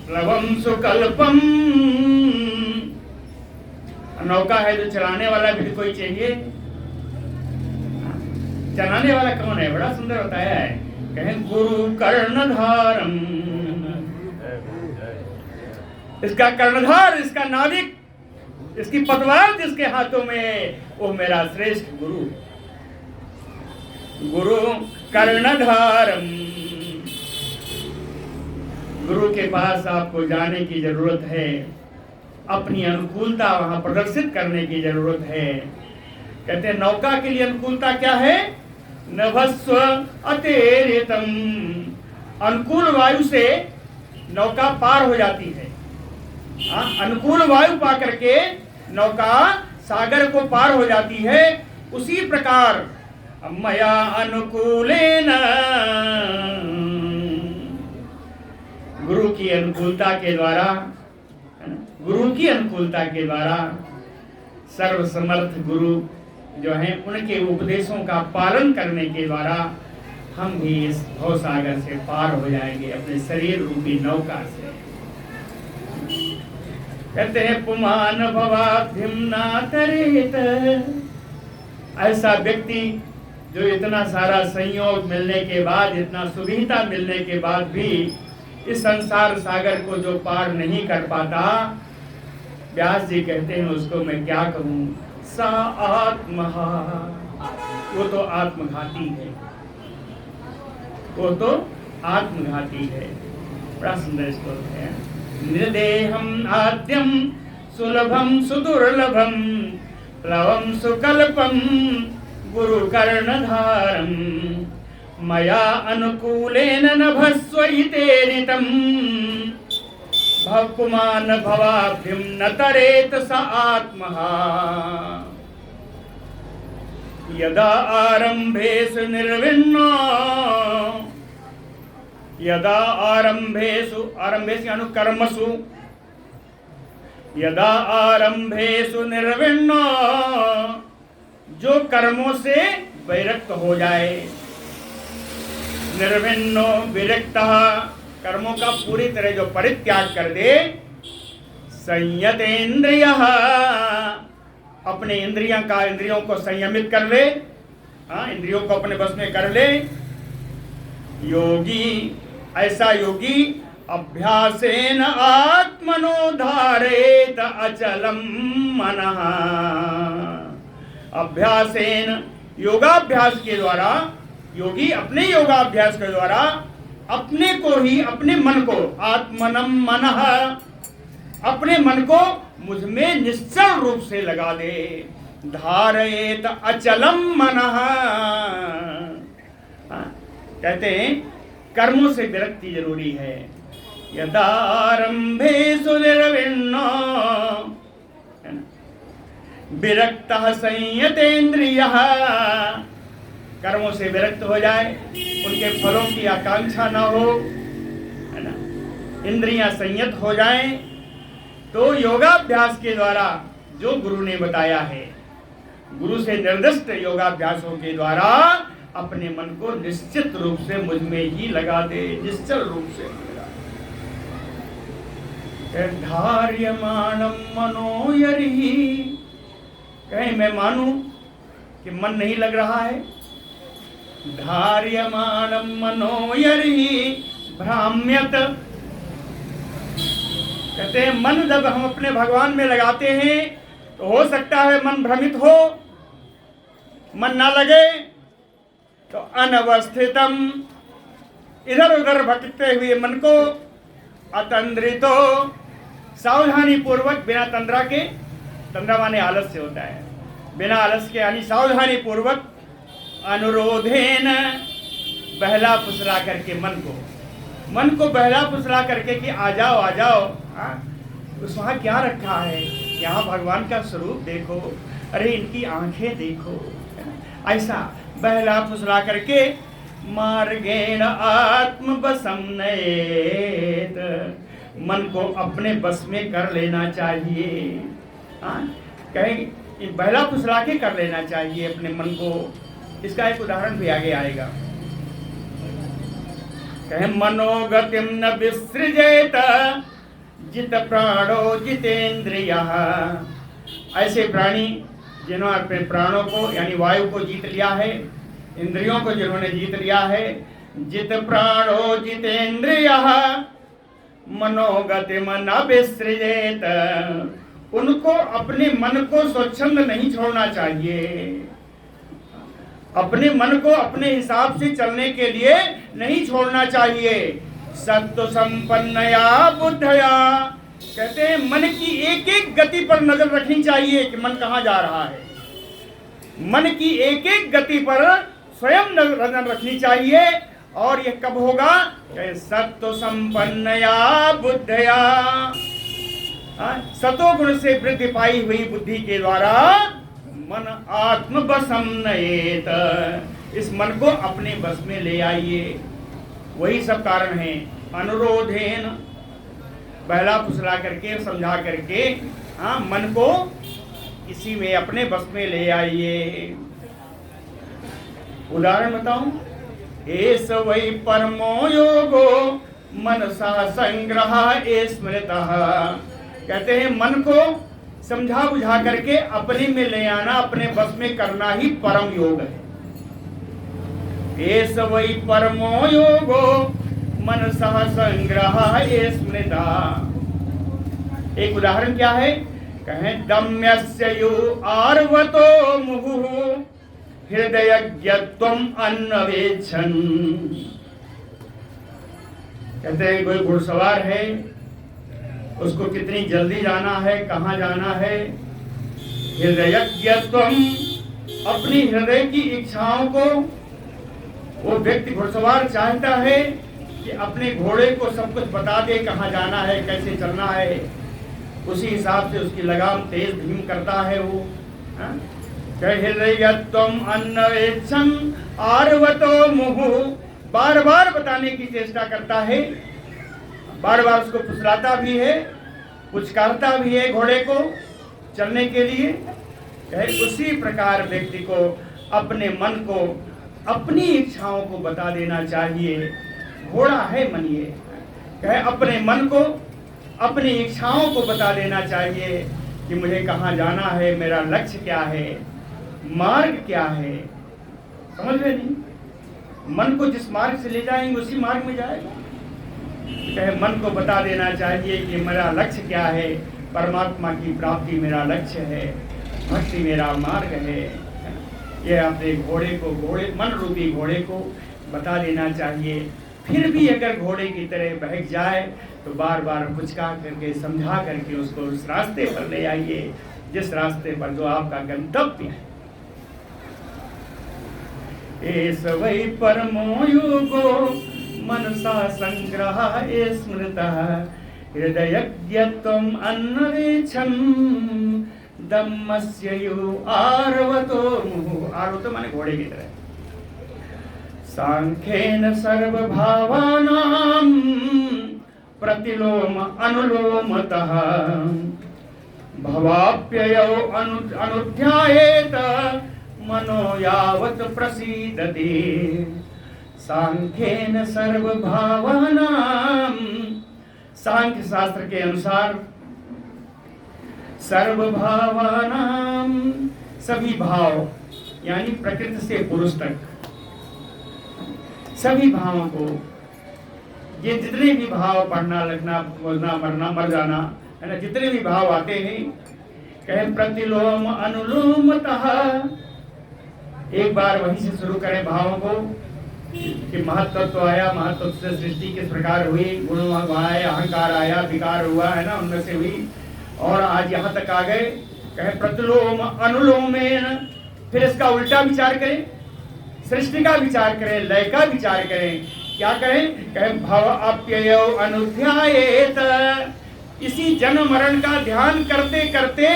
प्लवम सुकल्पम, नौका है जो चलाने वाला भी कोई चाहिए। चलाने वाला कौन है? बड़ा सुंदर बताया है, कहें गुरु कर्णधारम, इसका कर्णधार, इसका नाविक, इसकी पतवार जिसके हाथों में, वो मेरा श्रेष्ठ गुरु। गुरु कर्णधारम, गुरु के पास आपको जाने की जरूरत है, अपनी अनुकूलता वहां प्रदर्शित करने की जरूरत है। कहते हैं नौका के लिए अनुकूलता क्या है? नभस्व अतेरितम, अनुकूल वायु से नौका पार हो जाती है। अनुकूल वायु पा करके नौका सागर को पार हो जाती है। उसी प्रकार मया अनुकूलेन, गुरु की अनुकूलता के द्वारा, गुरु की अनुकूलता के द्वारा सर्वसमर्थ गुरु जो हैं उनके उपदेशों का पालन करने के द्वारा हम भी इस भवसागर से पार हो जाएंगे अपने शरीर रूपी नौका से। कहते हैं पुमान भवाभिम्ना तरेत, ऐसा व्यक्ति जो इतना सारा संयोग मिलने के बाद, इतना सुविधा मिलने के बाद भी इस संसार सागर को जो पार नहीं कर पाता, व्यास जी कहते हैं उसको मैं क्या कहूँ, सा आत्महा, वो तो आत्मघाती है, वो तो आत्मघाती है। बड़ा सुंदर श्लोक है। निर्देहम आद्यम सुलभम सुदुर्लभम प्लवम सुकल्पम गुरु कर्णधारम मया अनुकूलेन नभस्वैतेरितं भवकुमान भवाभ्यं न तरेत स आत्मः यदा आरंभेषु निर्विण्णो यदा आरंभेषु अनुकर्मसु यदा आरंभेषु निर्विण्णो जो कर्मों से विरक्त हो जाए निर्विण्णो विरक्तः कर्मों का पूरी तरह जो परित्याग कर दे संयतेन्द्रियः अपने इंद्रियों को संयमित कर ले इंद्रियों को अपने बस में कर ले योगी ऐसा योगी अभ्यासेन आत्मनो धारेत अचलम मनः अभ्यासेन योगाभ्यास के द्वारा योगी अपने योगाभ्यास के द्वारा अपने को ही अपने मन को आत्मनम मनः अपने मन को मुझ में निश्चल रूप से लगा दे धारयेत अचलम मनः कहते हैं कर्मों से विरक्ति जरूरी है यदारंभेषु निर्विण्णो विरक्तः संयतेन्द्रियः कर्मों से विरक्त हो जाए उनके फलों की आकांक्षा न हो है ना इंद्रियां संयत हो जाएं तो योगाभ्यास के द्वारा जो गुरु ने बताया है गुरु से निर्दिष्ट योगाभ्यासों के द्वारा अपने मन को निश्चित रूप से मुझ में ही लगा दे निश्चल रूप से लगा दे धार्यमाणम मनोयरिहि कहीं मैं मानूं कि मन नहीं लग रहा है धार्यमाणम मनोयरिहि भ्राम्यत कहते हैं मन जब हम अपने भगवान में लगाते हैं तो हो सकता है मन भ्रमित हो मन ना लगे तो अनवस्थितम इधर उधर भटकते हुए मन को अतंद्रितो सावधानी पूर्वक बिना तंद्रा के तंद्रा माने आलस से होता है बिना आलस के यानी सावधानी पूर्वक अनुरोधेन बहला फुसला करके मन को बहला फुसला करके कि आ जाओ उस वहाँ क्या रखा है यहाँ भगवान का स्वरूप देखो अरे इनकी आंखें देखो ऐसा बहला फुसला करके मार्गेण आत्म बसम नयेत मन को अपने बस में कर लेना चाहिए कहीं बहला फुसला के कर लेना चाहिए अपने मन को इसका एक उदाहरण भी आगे आएगा कहे मनोगतिम न विसृजेत जित प्राणो जितेन्द्रियः ऐसे प्राणी जिन्होंने अपने प्राणों को यानी वायु को जीत लिया है इंद्रियों को जिन्होंने जीत लिया है जित प्राणो जितेन्द्रियः मनोगतिम न विसृजेत उनको अपने मन को स्वच्छंद नहीं छोड़ना चाहिए अपने मन को अपने हिसाब से चलने के लिए नहीं छोड़ना चाहिए सत्व संपन्नया बुद्धया कहते हैं मन की एक एक गति पर नजर रखनी चाहिए कि मन कहाँ जा रहा है मन की एक एक गति पर स्वयं नजर रखनी चाहिए और यह कब होगा सत्व संपन्नया बुद्धया सतोगुण से वृद्धि पाई हुई बुद्धि के द्वारा मन आत्म बसम नयेत इस मन को अपने बस में ले आइए वही सब कारण है अनुरोधेन बहला फुसला करके समझा करके मन को इसी में अपने बस में ले आइए उदाहरण बताऊं एस वै परमो योगो मनसा संग्रह स्मृतः कहते हैं मन को समझा बुझा करके अपने में ले आना अपने बस में करना ही परम योग है एस वै परमो योगो मनसा संग्रह स्मृता एक उदाहरण क्या है कहें दम्यस्य यु आर्वतो मुहुः हृदयज्ञत्वम् अन्वेक्षण कहते हैं कोई घुड़सवार है उसको कितनी जल्दी जाना है कहाँ जाना है हृदयज्ञत्वम् अपनी हृदय की इच्छाओं को वो व्यक्ति घुड़सवार चाहता है कि अपने घोड़े को सब कुछ बता दे, कहाँ जाना है, कैसे चलना है, उसी हिसाब से उसकी लगाम तेज धीम करता है वो। कहलयत्वम अन्वेक्षण आर्वतो मुहु, बार बार बताने की चेष्टा करता है, बार बार उसको फुसलाता भी है, पुचकारता भी है घोड़े को चलने के लिए। उसी प्रकार व्यक्ति को अपने मन को, अपनी इच्छाओं को बता देना चाहिए। घोड़ा है मन, ये कहे अपने मन को, अपनी इच्छाओं को बता देना चाहिए कि मुझे कहाँ जाना है, मेरा लक्ष्य क्या है, मार्ग क्या है। समझ रहे नहीं? मन को जिस मार्ग से ले जाएंगे उसी मार्ग में जाएगा। कहे मन को बता देना चाहिए कि मेरा लक्ष्य क्या है, परमात्मा की प्राप्ति मेरा लक्ष्य है, भक्ति मेरा मार्ग है। ये अपने घोड़े को, मन रूपी घोड़े को बता देना चाहिए। फिर भी अगर घोड़े की तरह बहक जाए तो बार बार पुचका करके, समझा करके उसको उस रास्ते पर ले आइए जिस रास्ते पर जो आपका गंतव्य है। एस वै परमो युगो मनसा संग्रह स्मृतः हृदयज्ञत्वम् अन्वेक्षण दम्मस्य यु आर्वतो मुहुः। आर्वतो माने घोड़े की तरह। सांख्येन सर्वभावानां प्रतिलोम अनुलोमतः भवाप्ययौ अनुध्यायेत मनो यावत् प्रसीदति। सांख्येन सर्वभावानां, सांख्य शास्त्र के अनुसार सर्वभावानां, सभी भाव यानी प्रकृति से पुरुष तक सभी भावों को, ये जितने भी भाव, पढ़ना लिखना बोलना मरना मर जाना है ना, जितने भी भाव आते हैं, कहे प्रतिलोम अनुलोमतः। एक बार वहीं से शुरू करें भावों को कि महत्व तो आया, महत्व से सृष्टि किस प्रकार हुई, गुण आए, अहंकार आया, विकार हुआ है ना, उनमें से हुई, और आज यहाँ तक आ गए। कहे प्रतिलोम अनुलोमेन, फिर इसका उल्टा विचार करें, सृष्टि का विचार करें, लय का विचार करें। क्या करें? कहे भव अप्ययो अनुध्यायेत। इसी जन्म मरण का ध्यान करते करते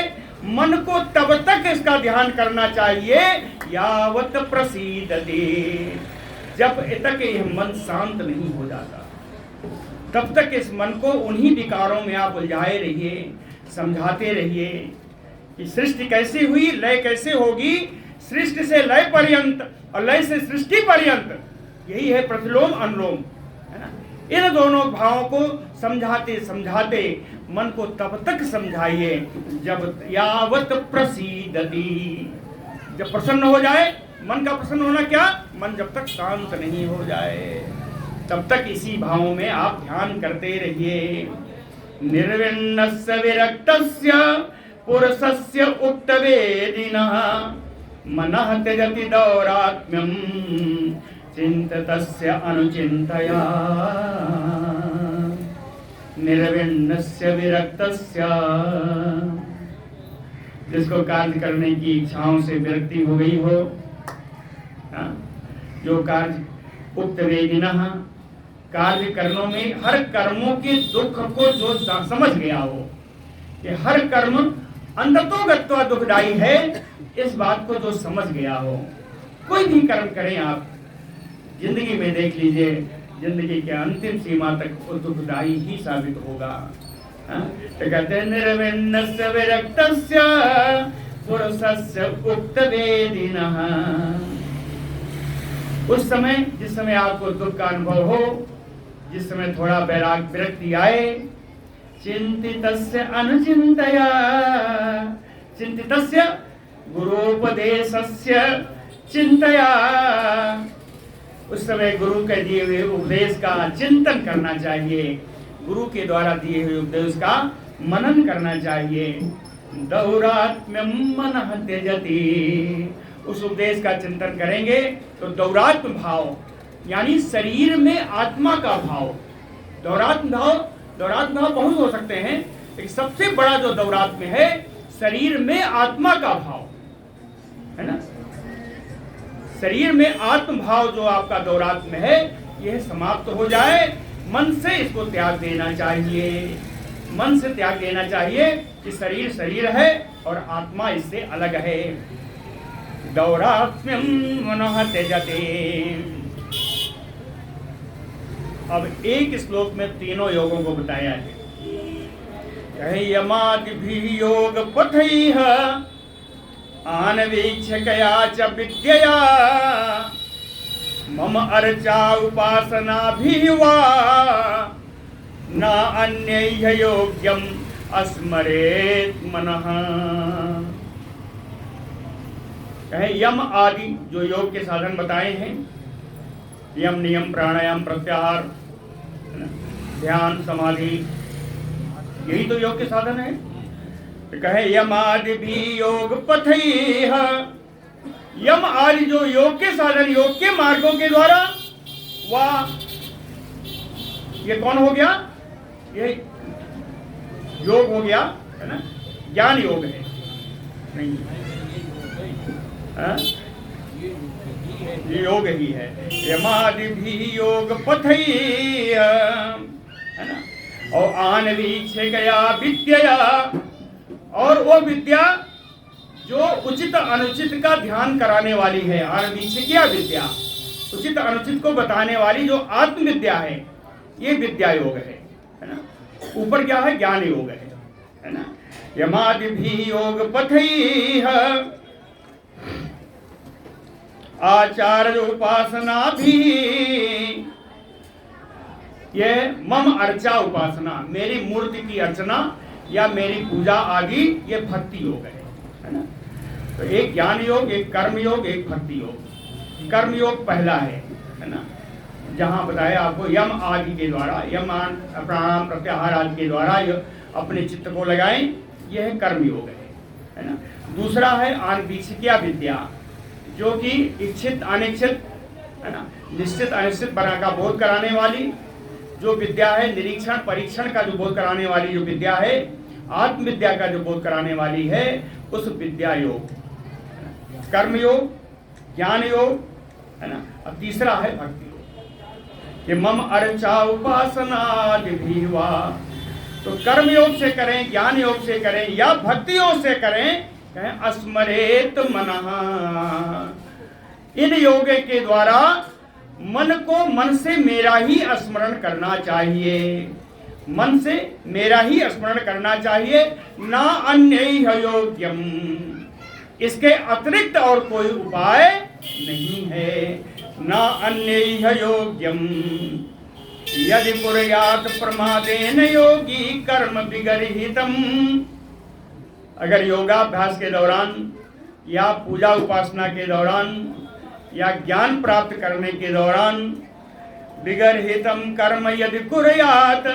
मन को तब तक इसका ध्यान करना चाहिए यावत प्रसीदति, जब तक यह मन शांत नहीं हो जाता, तब तक इस मन को उन्हीं विकारों में आप उलझाए रहिए, समझाते रहिए कि सृष्टि कैसे हुई, लय कैसे होगी, सृष्टि से लय पर्यंत और लय से सृष्टि पर्यंत, यही है प्रतिलोम अनुलोम, है ना। इन दोनों भावों को समझाते समझाते मन को तब तक समझाइए जब यावत प्रसीदति, जब प्रसन्न हो जाए। मन का प्रसन्न होना क्या? मन जब तक शांत नहीं हो जाए तब तक इसी भावों में आप ध्यान करते रहिए। निर्विण्णस्य विरक्तस्य पुरुषस्य उक्तवेदिनः मनः त्यजति दौरात्म्यं चिन्ततस्य अनुचिन्तया। निर्विण्णस्य विरक्तस्य, जिसको कार्य करने की इच्छाओं से विरक्ति हो गई हो, जो कार्य उक्तवेदिनः, कार्य कर्मों में हर कर्मों के दुख को जो समझ गया हो कि हर कर्म अंततो गत्वा दुखदायी है, इस बात को जो समझ गया हो। कोई भी कर्म करें आप जिंदगी में, देख लीजिए जिंदगी के अंतिम सीमा तक वो दुखदायी ही साबित होगा। तो कहते हैं निर्विण्णस्य विरक्तस्य पुरुषस्य उक्तवेदिनः। उस समय, जिस समय आपको दुख का अनुभव हो, जिस समय थोड़ा वैराग विरक्ति आए, चिंतितस्य अनुचिंतया, चिंतितस्य गुरुपदेशस्य चिंतया, उस समय गुरु के दिए हुए उपदेश का चिंतन करना चाहिए, गुरु के द्वारा दिए हुए उपदेश का मनन करना चाहिए। दौरात्म्यं मनः त्यजति, उस उपदेश का चिंतन करेंगे तो दौरात्म्य भाव यानी शरीर में आत्मा का भाव, दौरात्म्य भाव बहुत हो सकते हैं, लेकिन सबसे बड़ा जो दौरात्म्य है शरीर में आत्मा का भाव है ना। शरीर में आत्म भाव जो आपका दौरात्म है यह समाप्त हो जाए। मन से इसको त्याग देना चाहिए, मन से त्याग देना चाहिए कि शरीर शरीर है और आत्मा इससे अलग है। दौरात्म्यम मनः त्यजते। अब एक श्लोक में तीनों योगों को बताया है। यमादिभिः योग पथैः आनवीक्षकया च विद्यया मम अर्चा उपासनाभिः वा न अन्यैः योग्यम अस्मरेत् मनः। कहे यम आदि जो योग के साधन बताए हैं, यम नियम प्राणायाम प्रत्याहार ध्यान समाधि, यही तो योग के साधन है। तो कहे यम आदि भी योग पथैः, यम आदि जो योग के साधन योग के मार्गों के द्वारा, वाह ये कौन हो गया, ये योग हो गया है ना, ज्ञान योग है नहीं, ये योग ही है। यमादि भी योग पथैः है ना, और आनवीक्षकया विद्यया, और वो विद्या जो उचित अनुचित का ध्यान कराने वाली है। आनवीक्षकीय विद्या, उचित अनुचित को बताने वाली जो आत्म विद्या है, ये विद्या योग है ना। ऊपर क्या है, ज्ञान योग है ना। यमादि भी योग पथैः आचार्य उपासना भी, ये मम अर्चा उपासना, मेरी मूर्ति की अर्चना या मेरी पूजा आदि, ये भक्ति योग है ना। तो एक ज्ञान योग, एक कर्म योग, एक भक्ति योग। कर्म योग पहला है ना, जहां बताया आपको यम आदि के द्वारा, यम प्राणायाम प्रत्याहार आदि के द्वारा अपने चित्त को लगाएं, यह कर्म योग है ना। दूसरा है आनवीक्षकीय विद्या, जो कि इच्छित अनिच्छित है ना, निश्चित अनिश्चित बना का बोध कराने वाली जो विद्या है, निरीक्षण परीक्षण का जो बोध कराने वाली जो विद्या है, आत्म विद्या का जो बोध कराने वाली है, उस विद्या योग, कर्म योग, ज्ञान योग है ना। अब तीसरा है भक्ति योग, कि मम अर्चा उपासना भी वा। तो कर्म योग से करें, ज्ञान योग से करें या भक्ति योग से करें, कहें अस्मरेत मनः। इन योग के द्वारा मन को मन से मेरा ही स्मरण करना चाहिए, मन से मेरा ही स्मरण करना चाहिए, ना अन्यैः योग्यम, इसके अतिरिक्त और कोई उपाय नहीं है। ना अन्यैः योग्यम यदि कुर्यात् प्रमादेन योगी कर्म विगर्हितम। अगर योगाभ्यास के दौरान या पूजा उपासना के दौरान या ज्ञान प्राप्त करने के दौरान विगर्हितम कर्म यदि कुर्यात्,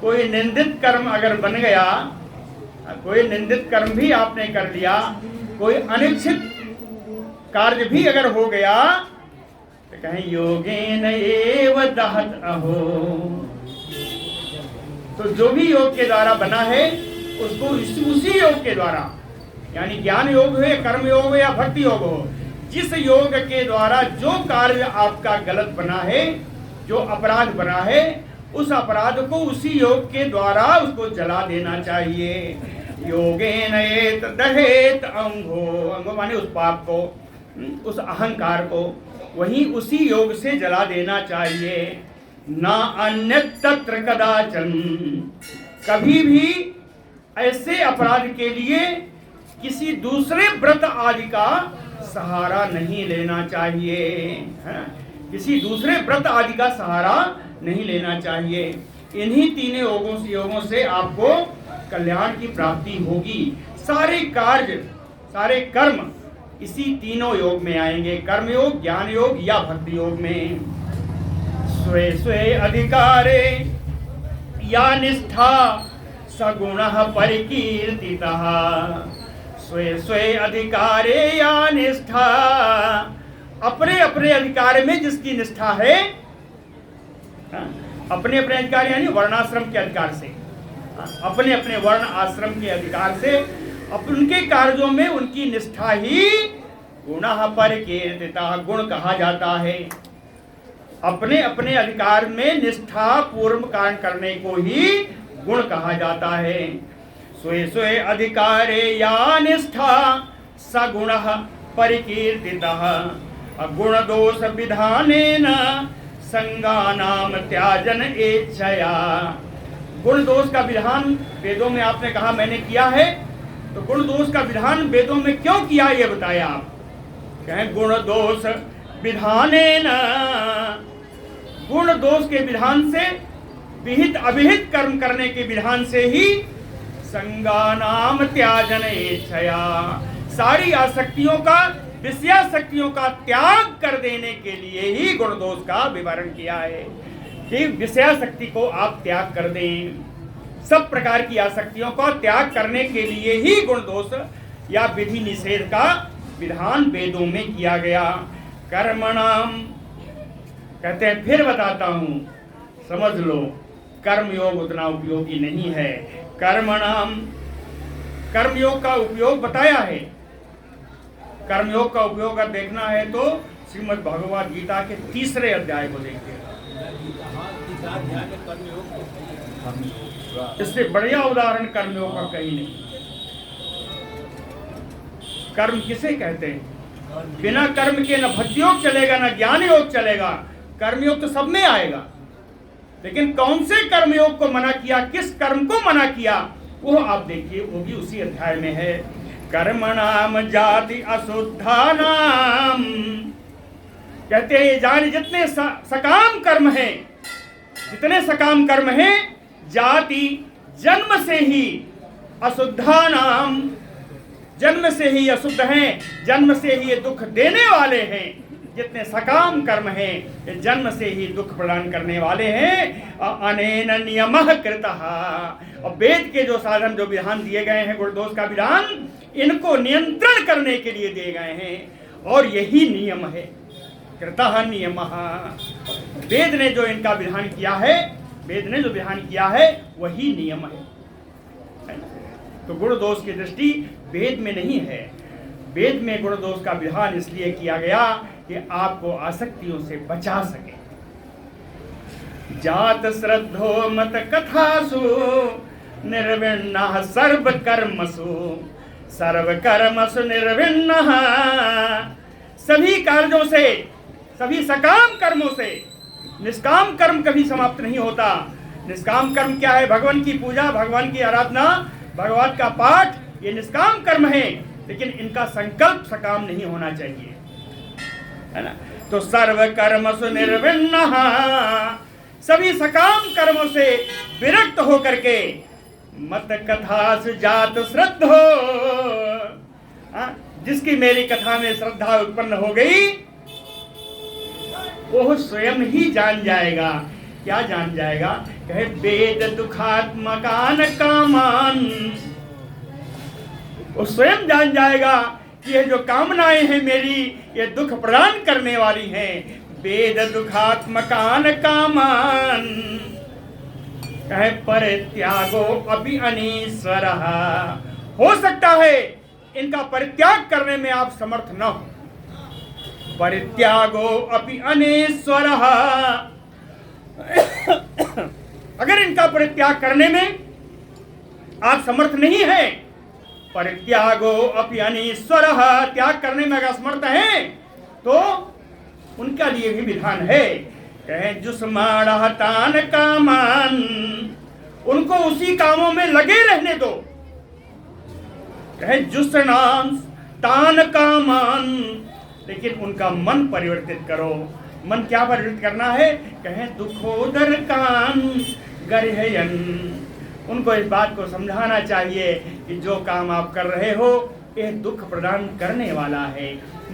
कोई निंदित कर्म अगर बन गया, कोई निंदित कर्म भी आपने कर लिया, कोई अनिच्छित कार्य भी अगर हो गया, तो कहें योगेन एव दहत अहो। तो जो भी योग के द्वारा बना है उसको उसी योग के द्वारा, यानी ज्ञान योग हो या कर्म योग हो या भक्ति योग हो, जिस योग के द्वारा जो कार्य आपका गलत बना है, जो अपराध बना है, उस अपराध को उसी योग के द्वारा उसको जला देना चाहिए। योगेन एत दहेत अंगो, अंगो माने उस पाप को, उस अहंकार को, वहीं उसी योग से जला देना चाहिए। ना अन्य तत्र कदाचन, कभी भी ऐसे अपराध के लिए किसी दूसरे व्रत आदि का सहारा नहीं लेना चाहिए, है? किसी दूसरे व्रत आदि का सहारा नहीं लेना चाहिए। इन्हीं तीनों योगों से आपको कल्याण की प्राप्ति होगी। सारे कार्य, सारे कर्म इसी तीनों योग में आएंगे, कर्म योग, ज्ञान योग या भक्ति योग में। स्वे स्वे अधिकारे या निष्ठा सगुणः परिकीर्तितः, स्वे स्वे अधिकारे या निष्ठा, अपने अपने अधिकार में जिसकी निष्ठा है, अपने अपने अधिकार यानी वर्णाश्रम के अधिकार से, अपने अपने वर्ण आश्रम के अधिकार से, उनके कार्यों में उनकी निष्ठा ही गुणः परिकीर्तितः, गुण कहा जाता है अपने अपने अधिकार में निष्ठा पूर्व कार्य करने को ही गुण कहा जाता है। स्वे स्वे अधिकारे या निष्ठा सगुणः परिकीर्तितः, गुण दोष विधानेन संगानाम त्याजन इच्छया। गुण दोष का विधान वेदों में आपने कहा मैंने किया है, तो गुण दोष का विधान वेदों में क्यों किया ये बताया आप। कहें गुण दोष विधानेन, गुण दोष के विधान से, विहित अविहित कर्म करने के विधान से ही संगानाम त्याजन इच्छया, सारी आसक्तियों का, विषयासक्तियों का त्याग कर देने के लिए ही गुण दोष का विवरण किया है कि विषयासक्ति को आप त्याग कर दें। सब प्रकार की आसक्तियों का त्याग करने के लिए ही गुण दोष या विधि निषेध का विधान वेदों में किया गया। कर्मणाम कहते हैं, फिर बताता हूं, समझ लो, कर्मयोग उतना उपयोगी नहीं है। कर्मणाम, कर्मयोग का उपयोग बताया है। कर्मयोग का उपयोग अगर देखना है तो श्रीमद् भगवद गीता के 3 अध्याय को देखिए। इससे बढ़िया उदाहरण कर्मयोग का कहीं नहीं। कर्म किसे कहते हैं? बिना कर्म के न भक्ति योग चलेगा, न ज्ञान योग चलेगा। कर्मयोग तो सब में आएगा, लेकिन कौन से कर्मयोग को मना किया, किस कर्म को मना किया, वो आप देखिए, वो भी उसी अध्याय में है। कर्मणाम जाति अशुद्धानाम, कहते हैं जान जितने सकाम कर्म हैं, जितने सकाम कर्म हैं, जाति जन्म से ही अशुद्धानाम, जन्म से ही अशुद्ध हैं, जन्म से ही ये दुख देने वाले हैं। जितने सकाम कर्म हैं ये जन्म से ही दुख प्रदान करने वाले हैं। अनेन नियमः कृतः, और वेद के जो साधन, जो विधान दिए गए हैं, गुण दोष का विधान, इनको नियंत्रण करने के लिए दिए गए हैं, और यही नियम है। कृतः नियमः, वेद ने जो इनका विधान किया है, वेद ने जो विधान किया है वही नियम है। तो गुण दोष की दृष्टि वेद में नहीं है। वेद में गुण दोष का विधान इसलिए किया गया कि आपको आसक्तियों से बचा सके। जात श्रद्धो मत कथासु निर्विण्णः सर्व कर्मसु, सर्व कर्मसु निर्विण्णः, सभी कार्यों से, सभी सकाम कर्मों से निष्काम कर्म कभी समाप्त नहीं होता। निष्काम कर्म क्या है? भगवान की पूजा, भगवान की आराधना, भगवत का पाठ, ये निष्काम कर्म है, लेकिन इनका संकल्प सकाम नहीं होना चाहिए, है ना। तो सर्व कर्मसु निर्विण्णः, सभी सकाम कर्मों से विरक्त होकर के, मत कथासु जात श्रद्धो, जिसकी मेरी कथा में श्रद्धा उत्पन्न हो गई वो स्वयं ही जान जाएगा। क्या जान जाएगा? कहे वेद दुखात्मकान कामान, वो स्वयं जान जाएगा कि ये जो कामनाएं हैं मेरी, ये दुख प्रदान करने वाली हैं। वेद दुखात्मकान कामान, कहे परित्यागो अपि अनीश्वरः, हो सकता है इनका परित्याग करने में आप समर्थ न हो। परित्यागो अपि अनीश्वरः, अगर इनका परित्याग करने में आप समर्थ नहीं है, परित्यागो अपि अनीश्वरः, त्याग करने में अगर समर्थ है तो उनका लिए भी विधान है। कहे जुस्माणः तान कामान, उनको उसी कामों में लगे रहने दो। कहे जुस्नान तान कामान, लेकिन उनका मन परिवर्तित करो। मन क्या परिवर्तित करना है? कहे दुखोदर कान गर्हयन, उनको इस बात को समझाना चाहिए कि जो काम आप कर रहे हो ये दुख प्रदान करने वाला है।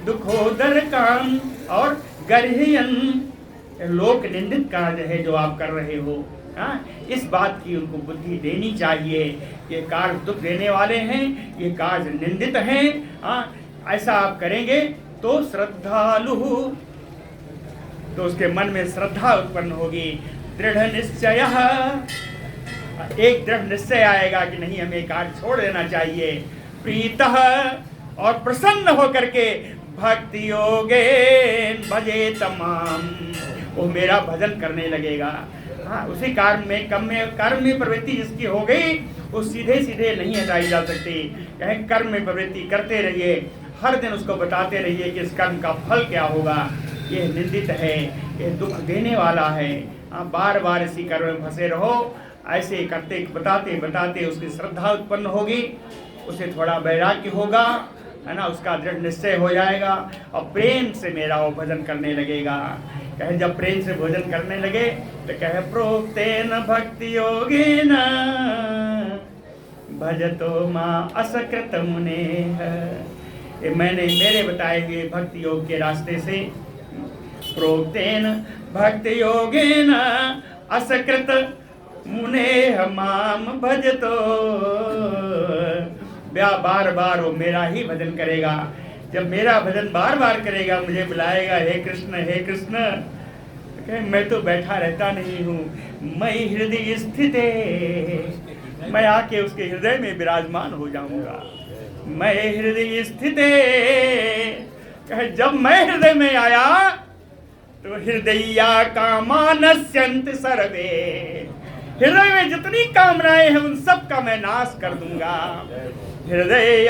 दुखोदर काम और गर्हयन, लोक निंदित कार्य है जो आप कर रहे हो। इस बात की उनको बुद्धि देनी चाहिए। ये कार्य दुख देने वाले हैं, ये कार्य निंदित हैं। ऐसा आप करेंगे तो श्रद्धालु, तो उसके मन में श्रद्धा उत्पन्न होगी। दृढ़ निश्चय, एक दृढ़ निश्चय आएगा कि नहीं हमें कार्य छोड़ देना चाहिए। प्रीतः, और प्रसन्न होकर के भक्ति योगे भजे तमाम, वो मेरा भजन करने लगेगा। हाँ, उसी कर्म में प्रवृत्ति जिसकी हो गई वो सीधे सीधे नहीं हटाई जा सकती। कहें कर्म में प्रवृत्ति करते रहिए, हर दिन उसको बताते रहिए कि इस कर्म का फल क्या होगा, ये निंदित है, ये दुख देने वाला है। हाँ, बार बार इसी कर्म में फंसे रहो, ऐसे करते बताते बताते उसकी श्रद्धा उत्पन्न होगी, उसे थोड़ा वैराग्य होगा, है ना, उसका दृढ़ निश्चय हो जाएगा और प्रेम से मेरा वो भजन करने लगेगा। कहे जब प्रेम से भोजन करने लगे तो कहे प्रोक्तेन भक्ति योगेन भजतो मां असकृत मुने। ये मैंने मेरे बताए हुए भक्ति योग के रास्ते से, प्रोक्तेन भक्ति योगेन असकृत मुने माम भजतो, बार बार वो मेरा ही भजन करेगा। जब मेरा भजन बार बार करेगा, मुझे बुलाएगा हे कृष्ण हे कृष्ण, तो मैं तो बैठा रहता नहीं हूँ, मैं हृदय स्थित, मैं आके उसके हृदय में विराजमान हो जाऊंगा। मैं हृदय स्थित, कहे जब मैं हृदय में आया तो हृदया कामानस्यन्त सर्वे, हृदय में जितनी कामनाएं हैं उन सब का मैं नाश कर दूंगा। हृदय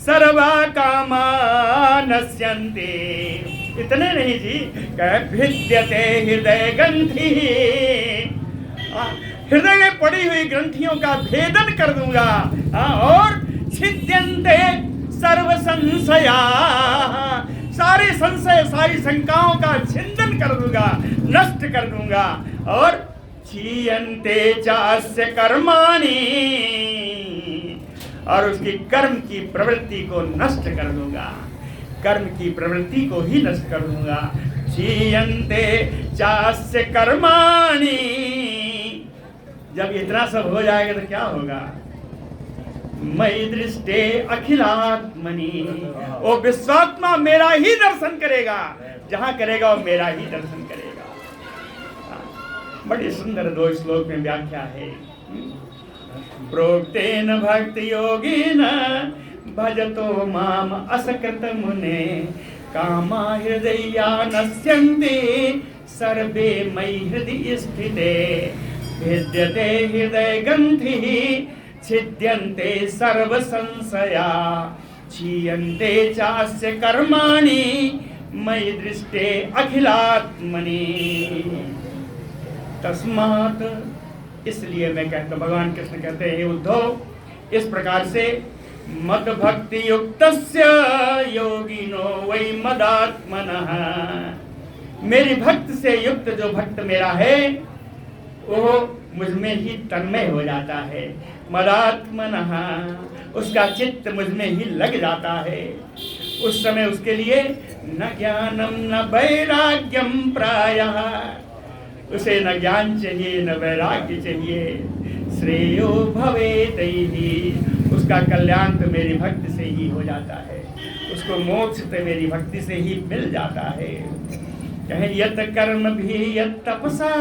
सर्वा कामा नश्यन्ति, इतने नहीं जी, कह भिद्यते हृदय ग्रंथि, हृदय में पड़ी हुई ग्रंथियों का भेदन कर दूंगा। और छिद्यन्ते सर्व संशया, सारे संशय सारी शंकाओं का छिंदन कर दूंगा, नष्ट कर दूंगा। और क्षीयन्ते चास्य कर्माणि, और उसकी कर्म की प्रवृत्ति को नष्ट कर दूंगा, कर्म की प्रवृत्ति को ही नष्ट कर दूंगा। क्षीयन्ते चास्य कर्माणि, जब इतना सब हो जाएगा तो क्या होगा? मयि दृष्टे अखिलात्मनि, वो विश्वात्मा मेरा ही दर्शन करेगा, जहां करेगा वो मेरा ही दर्शन करेगा। बड़ी सुंदर 2 श्लोक में व्याख्या है। प्रोक्तेन भक्ति योगेन भजतो माम असकृत मुने, कामा हृदया नश्यन्ति सर्वे मयि हृदय स्थिते, भिद्यते हृदय ग्रन्थिः छिद्यन्ते सर्व संशया, क्षीयन्ते चास्य कर्माणि मयि दृष्टे अखिलात्मनि। तस्मात्, इसलिए मैं कहता, भगवान कृष्ण कहते हैं उद्धव, इस प्रकार से मद भक्ति युक्तस्य योगिनो वै मदात्मनः, मेरी भक्त से युक्त जो भक्त मेरा है वो मुझ में ही तन्मय हो जाता है। मदात्मनः, उसका चित्त मुझ में ही लग जाता है। उस समय उसके लिए न ज्ञानम न वैराग्यम प्रायः, उसे न ज्ञान चाहिए न वैराग्य चाहिए। श्रेयो भवेतैहि, उसका कल्याण तो मेरी भक्ति से ही हो जाता है, उसको मोक्ष तो मेरी भक्ति से ही मिल जाता है। कहें यत कर्म भी यत तपसा,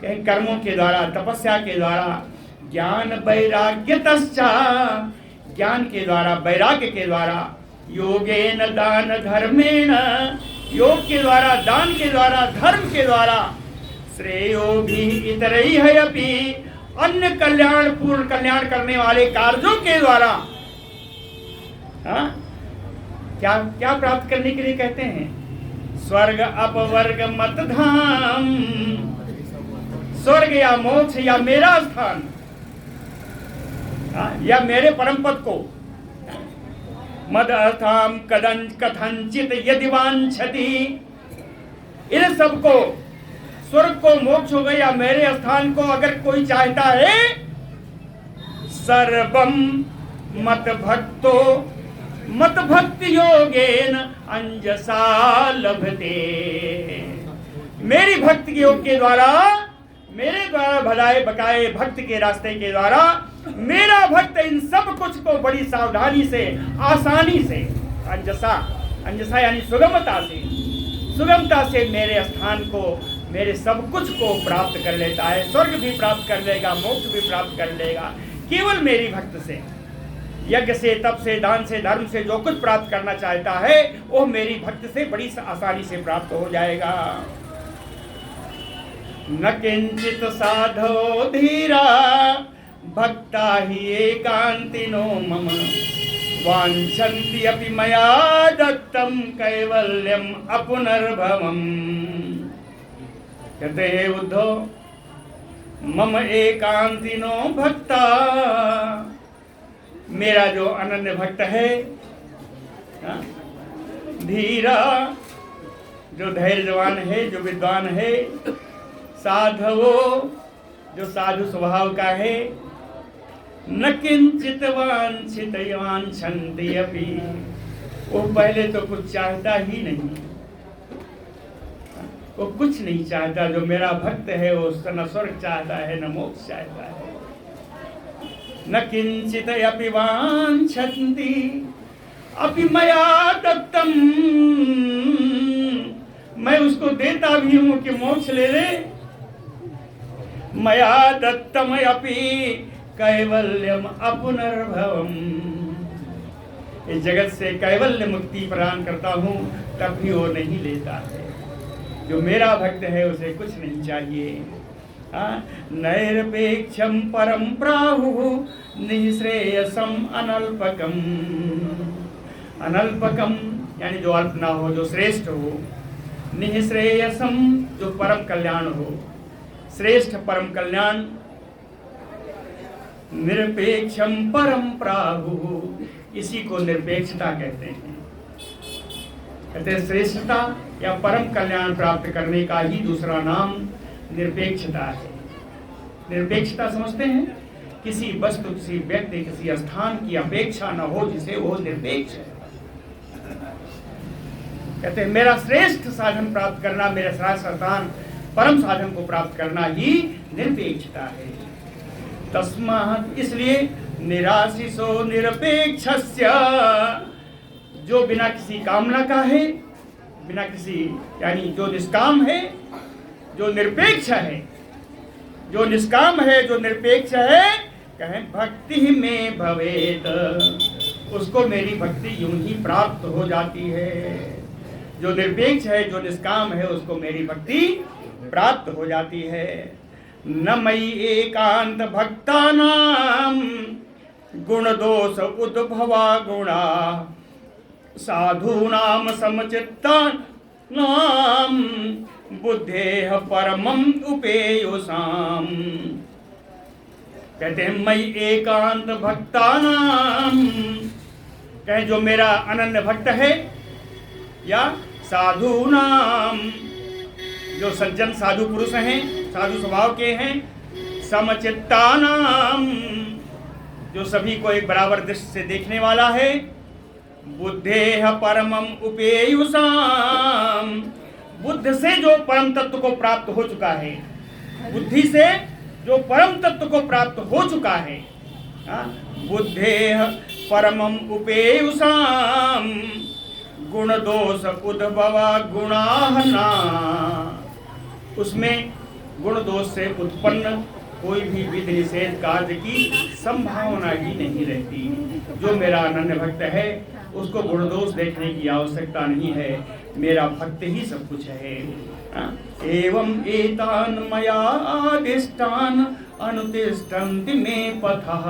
कहें कर्मों के द्वारा, तपस्या के द्वारा, ज्ञान वैराग्य तस्चा, ज्ञान के द्वारा वैराग्य के द्वारा, योगेन दान धर्मेण, योग के द्वारा, दान के द्वारा, धर्म के द्वारा, श्रेयो भी इतरैः अपि, अन्य कल्याण पूर्ण कल्याण करने वाले कार्यों के द्वारा, क्या क्या प्राप्त करने के लिए कहते हैं? स्वर्ग अपवर्ग मत धाम, स्वर्ग या मोक्ष या मेरा स्थान, या मेरे परम पद को, मद अर्थाम कथंचित यदि वांछति, इन सबको, स्वर्ग को, मोक्ष हो गया, मेरे स्थान को अगर कोई चाहता है, सर्वम मत भक्तो मत भक्ति योगेन अंजसा लभते, मेरी भक्ति योग के द्वारा, मेरे द्वारा भलाए बकाए भक्त के रास्ते के द्वारा, मेरा भक्त इन सब कुछ को बड़ी सावधानी से, आसानी से, अंजसा, अंजसा यानी सुगमता से, सुगमता से मेरे स्थान को, मेरे सब कुछ को प्राप्त कर लेता है। स्वर्ग भी प्राप्त कर लेगा, मोक्ष भी प्राप्त कर लेगा, केवल मेरी भक्त से। यज्ञ से, तप से, दान से, धर्म से जो कुछ प्राप्त करना चाहता है वो मेरी भक्ति से बड़ी आसानी से प्राप्त हो जाएगा। न किंचित साधो धीरा भक्ता ही एकांतिनो मम वांछन्ति अपि मया दत्तम कैवल्यम अपुनर्भवम्। कहते हैं उद्धव, मम एकांतिनो भक्ता, मेरा जो अनन्य भक्त है, धीरा जो धैर्यवान है, जो विद्वान है, साधवो जो साधु स्वभाव का है, न किंचित वांछित वांछन्ति अपि, वो पहले तो कुछ चाहता ही नहीं, वो कुछ नहीं चाहता। जो मेरा भक्त है वो न स्वर्ग चाहता है न मोक्ष चाहता है। न किंचित अपि वांछन्ति अपि मया दत्तम, मैं उसको देता भी हूं कि मोक्ष ले ले। मया दत्तम अपि कैवल्यम अपुनर्भवम्, इस जगत से कैवल्य मुक्ति प्रदान करता हूं तब भी वो नहीं लेता है। जो मेरा भक्त है उसे कुछ नहीं चाहिए। नैरपेक्षम परम प्राहुः निःश्रेयसम अनल्पकम। अनल्पकम यानी जो अल्प ना हो, जो श्रेष्ठ हो। निःश्रेयसम जो परम कल्याण हो, श्रेष्ठ परम कल्याण। निरपेक्षम परम प्राहुः, इसी को निरपेक्षता कहते हैं। कहते हैं श्रेष्ठता या परम कल्याण प्राप्त करने का ही दूसरा नाम निरपेक्षता है। निरपेक्षता समझते हैं, किसी वस्तु, किसी व्यक्ति, किसी स्थान की अपेक्षा न हो जिसे वो निरपेक्ष है। कहते हैं मेरा श्रेष्ठ साधन प्राप्त करना, मेरा श्रेष्ठ स्थान, परम साधन को प्राप्त करना ही निरपेक्षता है। तस्मात्, इसलिए निराशिसो निरपेक्षस्य, जो बिना किसी कामना का है, बिना किसी यानी जो निष्काम है, जो निरपेक्ष है, जो निष्काम है, जो निरपेक्ष है, कहें भक्ति में भवेत, उसको मेरी भक्ति यूं ही प्राप्त हो जाती है। जो निरपेक्ष है, जो निष्काम है, उसको मेरी भक्ति प्राप्त हो जाती है। न मयि एकांत भक्तानां गुण दोष उद्भवा गुणा साधूनां समचित्तानां बुद्धेः परमं उपेयुषाम्। कहते हैं मयि एकांत भक्तानां, कहें जो मेरा अनन्य भक्त है, या साधूनां जो सज्जन साधु पुरुष हैं, साधु स्वभाव के हैं, समचित्तानां जो सभी को एक बराबर दृष्टि से देखने वाला है, बुद्धेः परमं उपेयुषाम्, बुद्ध से जो परम तत्व को प्राप्त हो चुका है, बुद्धि से जो परम तत्व को प्राप्त हो चुका है, बुद्धेः परमं उपेयुषाम् गुण दोष उद्भवा गुणाः न, उसमें गुण दोष से उत्पन्न कोई भी विधि निषेध कार्य की संभावना ही नहीं रहती। जो मेरा अनन्य भक्त है उसको गुण दोष देखने की आवश्यकता नहीं है, मेरा भक्त ही सब कुछ है। एवं एतान मया आदिष्टान अनुतिष्ठन्ति मे पथः,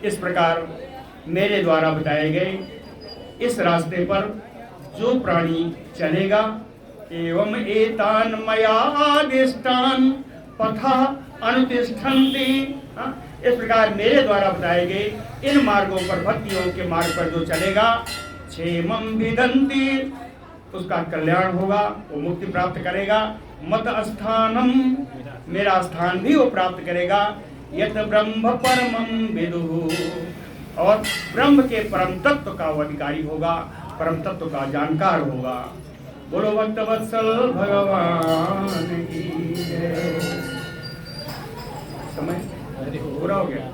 इस प्रकार मेरे द्वारा बताए गए इस रास्ते पर जो प्राणी चलेगा, एवं एतान मया आदिष्टान पथः अनुतिष्ठन्ति, इस प्रकार मेरे द्वारा बताए गए इन मार्गों पर, भक्ति योग के मार्ग पर जो चलेगा, क्षेमं विदन्ति, उसका कल्याण होगा, वो मुक्ति प्राप्त करेगा। मत स्थानम, मेरा स्थान भी वो प्राप्त करेगा। यत ब्रह्म परमं विदुः, और ब्रह्म के परम तत्व का वो अधिकारी होगा, परम तत्व का जानकार होगा। बोलो भक्तवत्सल भगवान की जय। समय पूरा हो गया।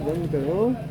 बंद करो।